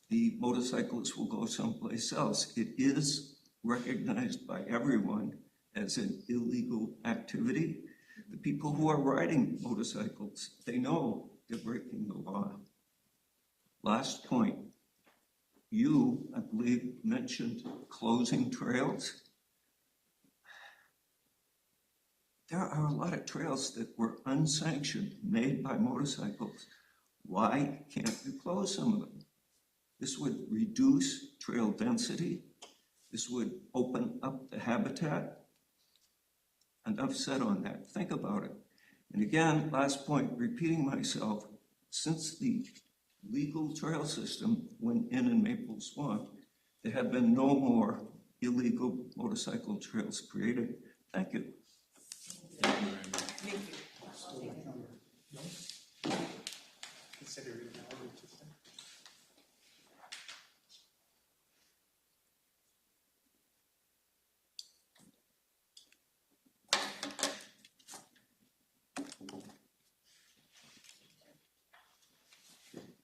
the motorcyclists will go someplace else. It is recognized by everyone as an illegal activity. The people who are riding motorcycles, they know they're breaking the law. Last point. You, I believe, mentioned closing trails. There are a lot of trails that were unsanctioned, made by motorcycles. Why can't you close some of them? This would reduce trail density. This would open up the habitat. Enough said on that. Think about it. And again, last point, repeating myself, since the legal trail system went in Maple Swamp, there have been no more illegal motorcycle trails created. Thank you. Thank you very much. Consider it now.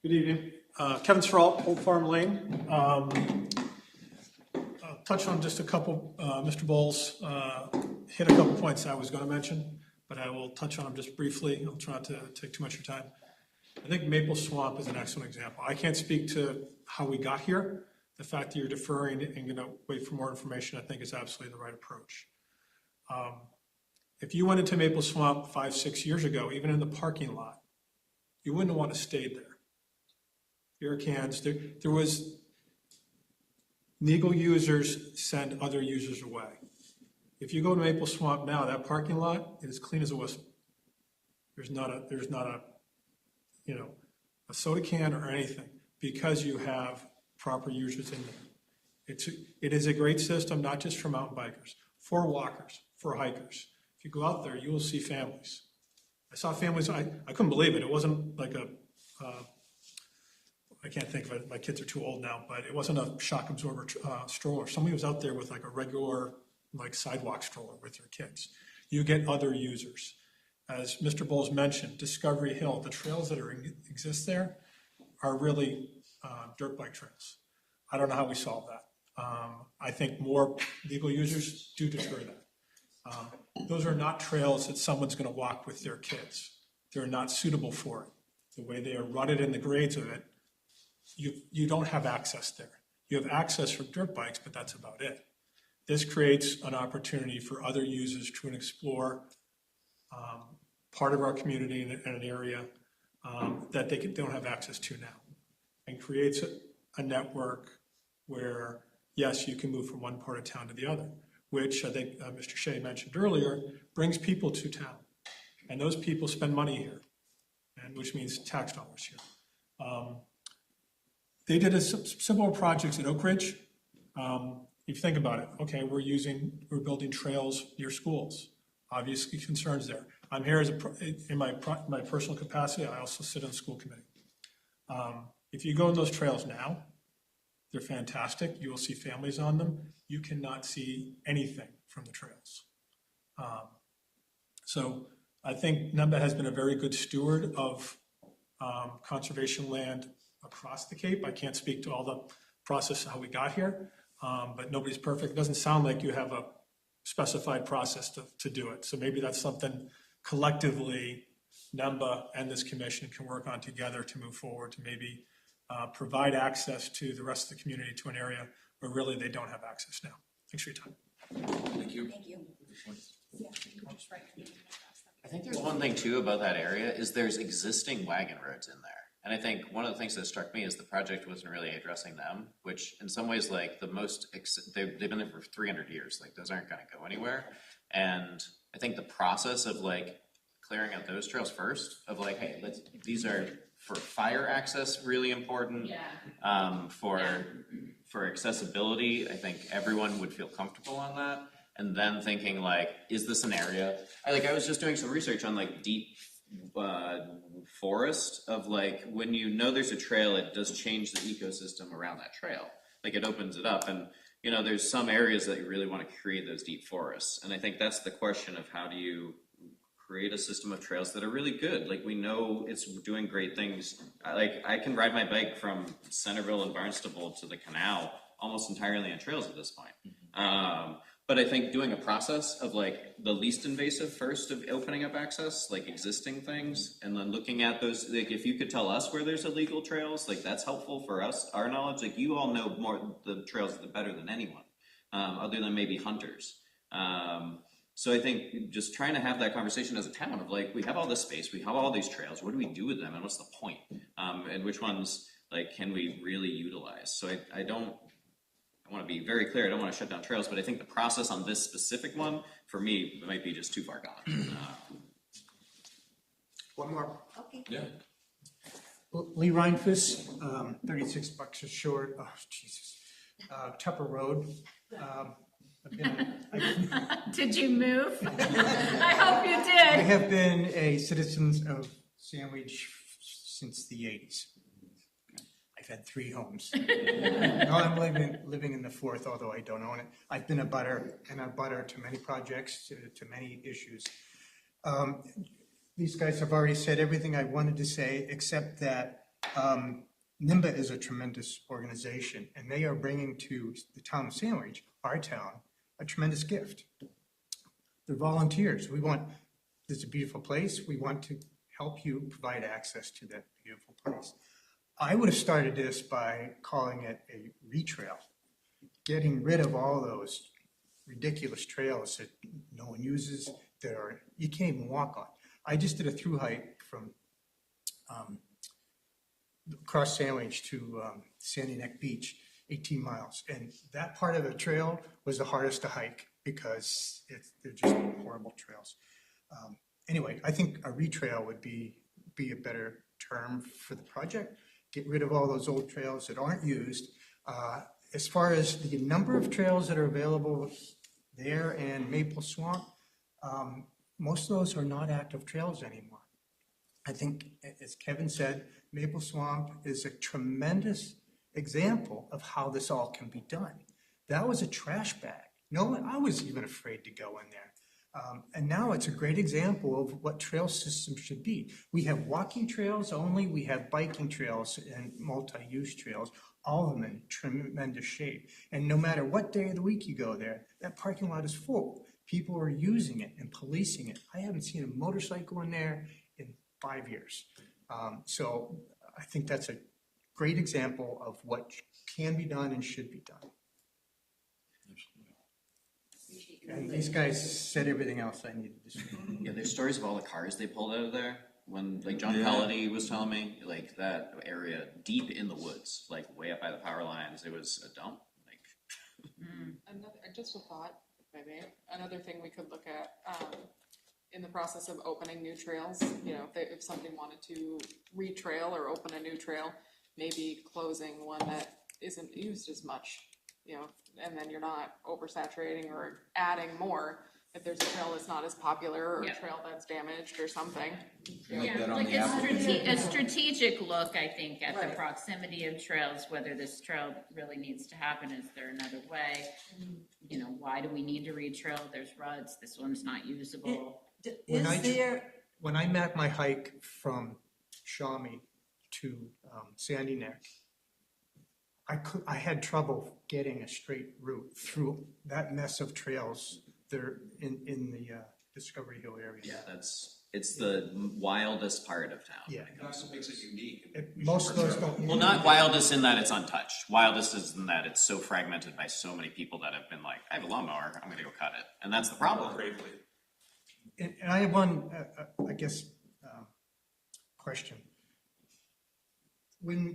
Good evening. Kevin Sproul, Old Farm Lane. I'll touch on just a couple, Mr. Bowles hit a couple points I was going to mention, but I will touch on them just briefly. I'll try not to take too much of your time. I think Maple Swamp is an excellent example. I can't speak to how we got here. The fact that you're deferring and going to wait for more information, I think is absolutely the right approach. If you went into Maple Swamp 5-6 years ago, even in the parking lot, you wouldn't want to stay there. Beer cans, there was legal users send other users away. If you go to Maple Swamp now, that parking lot is clean as a whistle. There's not a a soda can or anything because you have proper users in there. It is a great system, not just for mountain bikers, for walkers, for hikers. If you go out there, you will see families. I saw families, I couldn't believe it. It wasn't like I can't think of it, my kids are too old now, but it wasn't a shock absorber stroller. Somebody was out there with like a regular like sidewalk stroller with their kids. You get other users. As Mr. Bowles mentioned, Discovery Hill, the trails that exist there are really dirt bike trails. I don't know how we solve that. I think more legal users do deter that. Those are not trails that someone's going to walk with their kids. They're not suitable for it. The way they are rutted in the grades of it, you don't have access there. You have access for dirt bikes, but that's about it. This creates an opportunity for other users to explore part of our community in an area that they don't have access to now. and creates a network where, yes, you can move from one part of town to the other, which I think Mr. Shea mentioned earlier, brings people to town. And those people spend money here, and which means tax dollars here. They did similar projects at Oak Ridge. If you think about it, okay, we're building trails near schools. Obviously concerns there. I'm here in my personal capacity. I also sit on the school committee. If you go on those trails now, they're fantastic. You will see families on them. You cannot see anything from the trails. So I think NEMBA has been a very good steward of conservation land across the Cape. I can't speak to all the process how we got here, but nobody's perfect. It doesn't sound like you have a specified process to do it. So maybe that's something collectively NEMBA and this commission can work on together to move forward to maybe provide access to the rest of the community to an area where really they don't have access now. Thanks for your time. Thank you. Thank you. I think there's one thing too about that area is there's existing wagon roads in there. And I think one of the things that struck me is the project wasn't really addressing them, which in some ways like they've been there for 300 years, like those aren't gonna go anywhere. And I think the process of like clearing out those trails first, of like, hey, these are for fire access really important. Yeah. For accessibility, I think everyone would feel comfortable on that. And then thinking like, is this an area? I was just doing some research on like deep forest of like, when you know there's a trail, it does change the ecosystem around that trail. Like it opens it up and you know, there's some areas that you really want to create those deep forests. And I think that's the question of how do you create a system of trails that are really good. Like we know it's doing great things. I can ride my bike from Centerville and Barnstable to the canal almost entirely on trails at this point. But I think doing a process of like the least invasive first of opening up access, like existing things, and then looking at those, like if you could tell us where there's illegal trails, like that's helpful for us, our knowledge. Like you all know more the trails better than anyone, other than maybe hunters. So I think just trying to have that conversation as a town of like, we have all this space, we have all these trails, what do we do with them and what's the point? And which ones like can we really utilize? So I want to be very clear, I don't want to shut down trails, but I think the process on this specific one, for me, might be just too far gone. One more. Okay. Yeah. Lee Reinfuss, 36 Bucks Short, oh, Jesus. Tupper Road. Did you move? I hope you did. I have been a citizen of Sandwich since the 80s. I've had 3 homes. Now I'm living in the 4th, although I don't own it. I've been a butter to many projects, to many issues. These guys have already said everything I wanted to say, except that NIMBA is a tremendous organization, and they are bringing to the town of Sandwich, our town, a tremendous gift. They're volunteers. This is a beautiful place. We want to help you provide access to that beautiful place. I would have started this by calling it a retrail, getting rid of all those ridiculous trails that no one uses, you can't even walk on. I just did a through hike from across Sandwich to Sandy Neck Beach, 18 miles. And that part of the trail was the hardest to hike because they're just horrible trails. Anyway, I think a retrail would be a better term for the project. Get rid of all those old trails that aren't used. As far as the number of trails that are available there and Maple Swamp, most of those are not active trails anymore. I think, as Kevin said, Maple Swamp is a tremendous example of how this all can be done. That was a trash bag. I was even afraid to go in there. And now it's a great example of what trail systems should be. We have walking trails only, we have biking trails and multi-use trails, all of them in tremendous shape. And no matter what day of the week you go there, that parking lot is full. People are using it and policing it. I haven't seen a motorcycle in there in 5 years. So I think that's a great example of what can be done and should be done. And these guys said everything else I needed to say. Yeah, there's stories of all the cars they pulled out of there when, like John Yeah. Cullity was telling me, like that area deep in the woods, like way up by the power lines, it was a dump, like. Just a thought, if I may, another thing we could look at, in the process of opening new trails, you know, if somebody wanted to retrail or open a new trail, maybe closing one that isn't used as much, you know, and then you're not oversaturating or adding more. If there's a trail that's not as popular or a trail that's damaged or something. Like that on Like the a strategic look, I think, at the proximity of trails, whether this trail really needs to happen, is there another way? You know, why do we need to retrail? There's ruts, this one's not usable. When I map my hike from Shawnee to Sandy Neck, I had trouble getting a straight route through that mess of trails there in the Discovery Hill area. Yeah, it's the wildest part of town. Yeah. That's what makes it unique. Most of those don't. Well, not wildest in that it's untouched. Wildest is in that it's so fragmented by so many people that have been like, I have a lawnmower, I'm gonna go cut it. And that's the problem. And I have one, I guess, question. When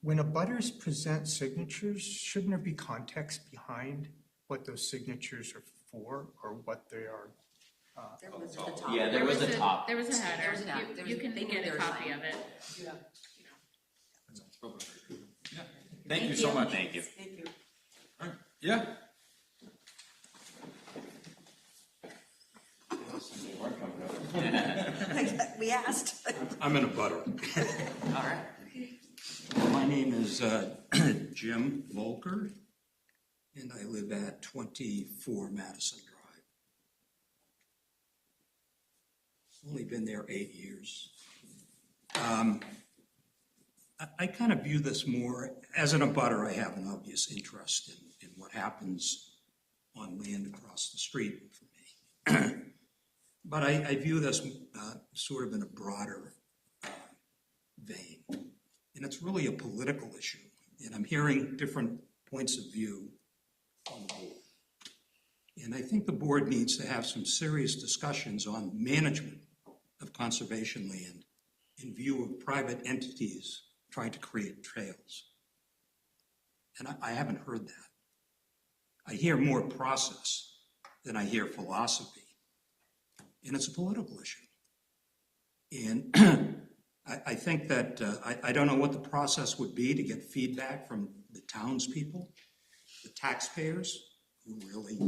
abutters present signatures, shouldn't there be context behind what those signatures are for or what they are? There was at the top. Yeah, there was a top. There was a header. There was an app. You can They knew get they a were copy signing. of it. Thank you so much. Thank you. Thank you. Yeah. We asked. I'm in a butter. All right. My name is Jim Volker, and I live at 24 Madison Drive. Only been there 8 years. I kind of view this more, as an abutter, I have an obvious interest in what happens on land across the street from me. But I view this sort of in a broader vein. And it's really a political issue. And I'm hearing different points of view on the board. And I think the board needs to have some serious discussions on management of conservation land in view of private entities trying to create trails. And I haven't heard that. I hear more process than I hear philosophy. And it's a political issue. And I think that, I don't know what the process would be to get feedback from the townspeople, the taxpayers, who really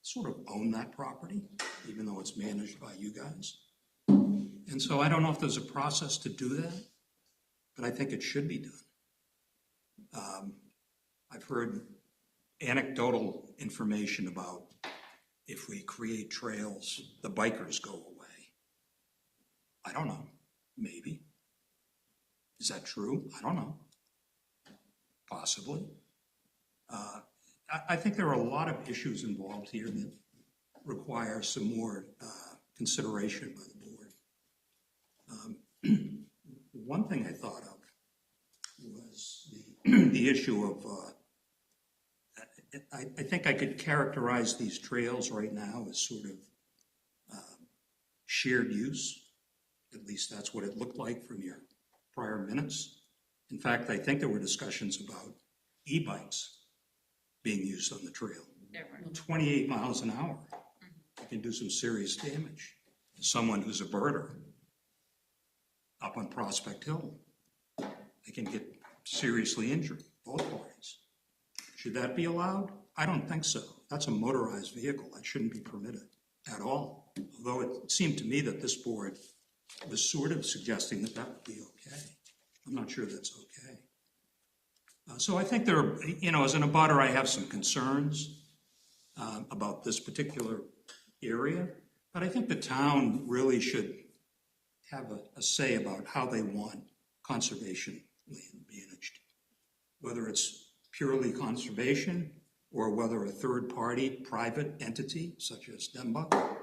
sort of own that property, even though it's managed by you guys. And so I don't know if there's a process to do that, but I think it should be done. I've heard anecdotal information about if we create trails, the bikers go away. I don't know, maybe. Is that true? I don't know. Possibly. I think there are a lot of issues involved here that require some more consideration by the board. One thing I thought of was the issue of, I think I could characterize these trails right now as sort of shared use. At least that's what it looked like from your prior minutes. In fact, I think there were discussions about e-bikes being used on the trail. 28 miles an hour. It can do some serious damage to someone who's a birder up on Prospect Hill. They can get seriously injured, both parties. Should that be allowed? I don't think so. That's a motorized vehicle. That shouldn't be permitted at all. Although it seemed to me that this board was sort of suggesting that that would be okay. I'm not sure that's okay. So I think there are, as an abutter, I have some concerns about this particular area, but I think the town really should have a say about how they want conservation land managed. Whether it's purely conservation or whether a third-party private entity such as DEMBA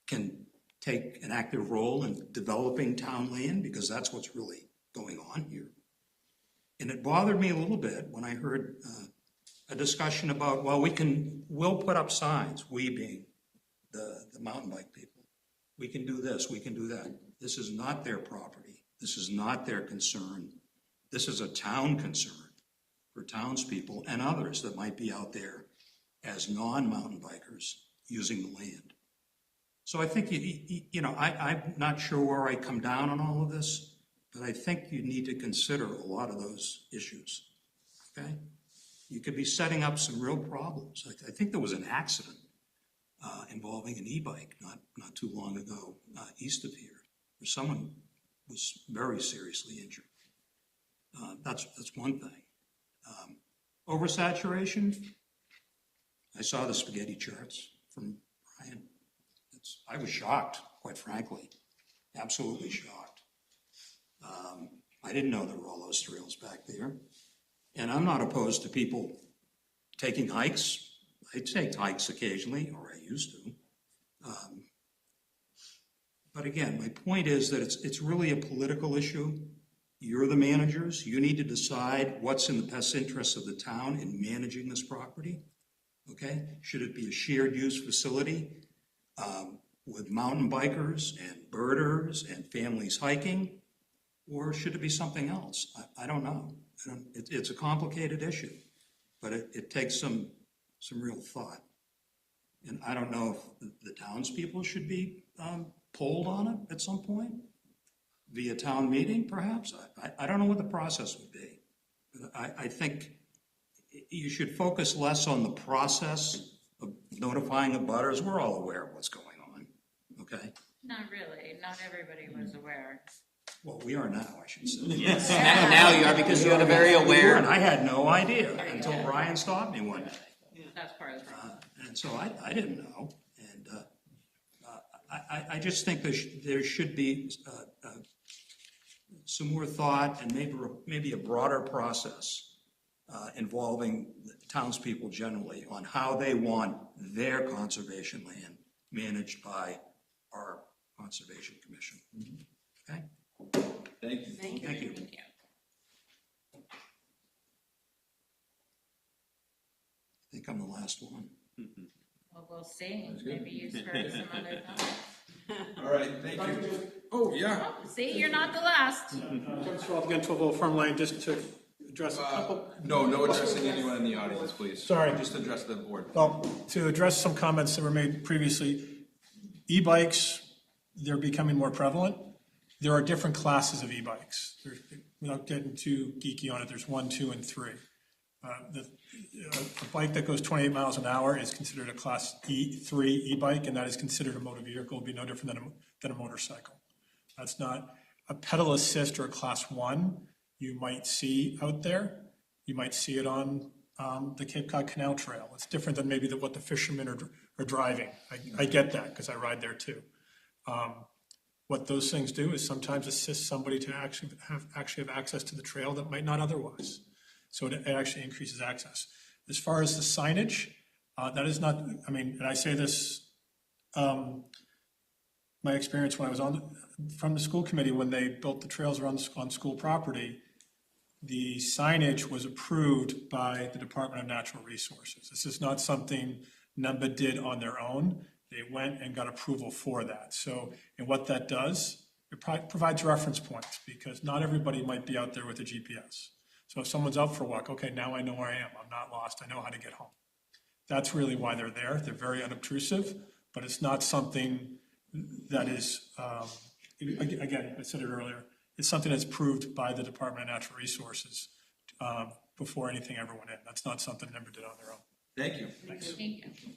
can take an active role in developing town land, because that's what's really going on here. And it bothered me a little bit when I heard a discussion about, well, we'll put up signs, we being the mountain bike people, we can do this, we can do that. This is not their property. This is not their concern. This is a town concern for townspeople and others that might be out there as non-mountain bikers using the land. So I think, I'm not sure where I come down on all of this, but I think you need to consider a lot of those issues, okay? You could be setting up some real problems. I think there was an accident involving an e-bike not too long ago east of here, where someone was very seriously injured. That's one thing. Oversaturation, I saw the spaghetti charts from Brian. I was shocked, quite frankly, absolutely shocked. I didn't know there were all those trails back there. And I'm not opposed to people taking hikes. I take hikes occasionally, or I used to. But again, my point is that it's really a political issue. You're the managers. You need to decide what's in the best interest of the town in managing this property. Okay? Should it be a shared use facility with mountain bikers and birders and families hiking? Or should it be something else? I don't know. It's a complicated issue, but it takes some real thought. And I don't know if the townspeople should be polled on it at some point, via town meeting, perhaps. I don't know what the process would be. But I think you should focus less on the process of notifying abutters. We're all aware of what's going on, okay? Not really, not everybody was aware. Well, we are now, I should say. Yes, now you are, because you are very aware. And I had no idea until Brian stopped me one day. That's part of the problem. And so I didn't know. And I just think there should be some more thought and maybe a broader process involving townspeople generally on how they want their conservation land managed by our Conservation Commission. Okay? Thank you. Thank you. I think I'm the last one. Well, we'll see. Maybe you spurred some other thought. All right, thank you. Oh, yeah. See, you're not the last. So I'll get into a little firm line just to address a couple. No addressing anyone in the audience, please. Sorry. Just address the board. Well, to address some comments that were made previously, e-bikes, they're becoming more prevalent. There are different classes of e-bikes. Without getting too geeky on it, there's 1, 2, and 3. A bike that goes 28 miles an hour is considered a class E3 e-bike, and that is considered a motor vehicle. It would be no different than a motorcycle. That's not a pedal assist or a class 1 you might see out there. You might see it on the Cape Cod Canal Trail. It's different than maybe what the fishermen are driving. I get that because I ride there too. What those things do is sometimes assist somebody to actually have access to the trail that might not otherwise. So it actually increases access. As far as the signage, that is not, and I say this, my experience when I was from the school committee, when they built the trails around on school property, the signage was approved by the Department of Natural Resources. This is not something NEMBA did on their own. They went and got approval for that. So, and what that does, it provides reference points because not everybody might be out there with a GPS. So if someone's out for a walk, okay, now I know where I am. I'm not lost. I know how to get home. That's really why they're there. They're very unobtrusive, but it's not something that is, again, I said it earlier, it's something that's approved by the Department of Natural Resources before anything ever went in. That's not something NEMBA did on their own. Thank you. Thank you.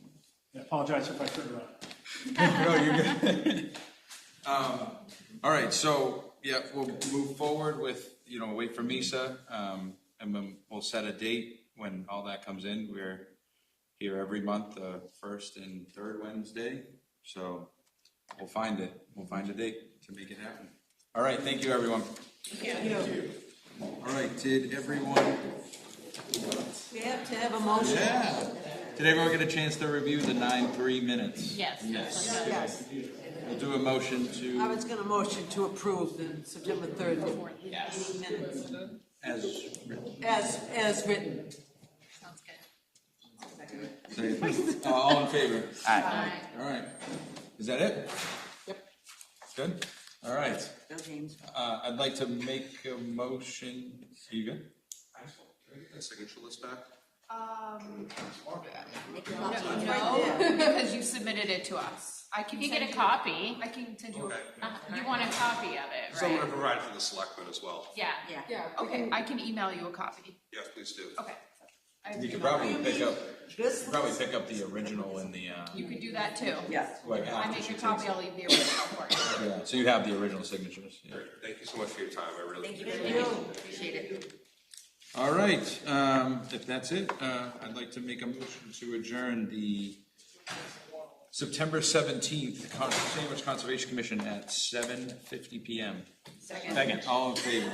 I apologize if I threw it out. No, you're good. All right, so, yeah, we'll move forward with, wait for MISA, and then we'll set a date when all that comes in. We're here every month, first and third Wednesday, so we'll find it. We'll find a date to make it happen. All right, thank you, everyone. Thank you. All right, did everyone? We have to have a motion. Yeah. Did everyone get a chance to review the 9-3 minutes? Yes. Yes. We'll do a motion to. I was going to motion to approve the September 3rd minutes. As written. As written. Sounds good. Say, all in favor? Aye. All right. Is that it? Yep. Good? All right. Go James. I'd like to make a motion. Are you good? Can I get that signature list back? No, because you submitted it to us. I can You send get a copy. I can send you. Okay. You want a copy of it, So I'm right? gonna provide for the selectmen as well. Yeah. Yeah, okay, I can email you a copy. Yes, please do. Okay. I You could email probably pick up, This pick up the original in the, You could do that too. Yes. like If I after make she a takes copy, it. I'll leave the original for you. Yeah, so you'd have the original signatures. Yeah. Great. Thank you so much for your time, I really Thank you appreciate very it. much. Appreciate it. All right, if that's it, I'd like to make a motion to adjourn the September 17th Sandwich Conservation Commission at 7:50 PM. Second. All in favor?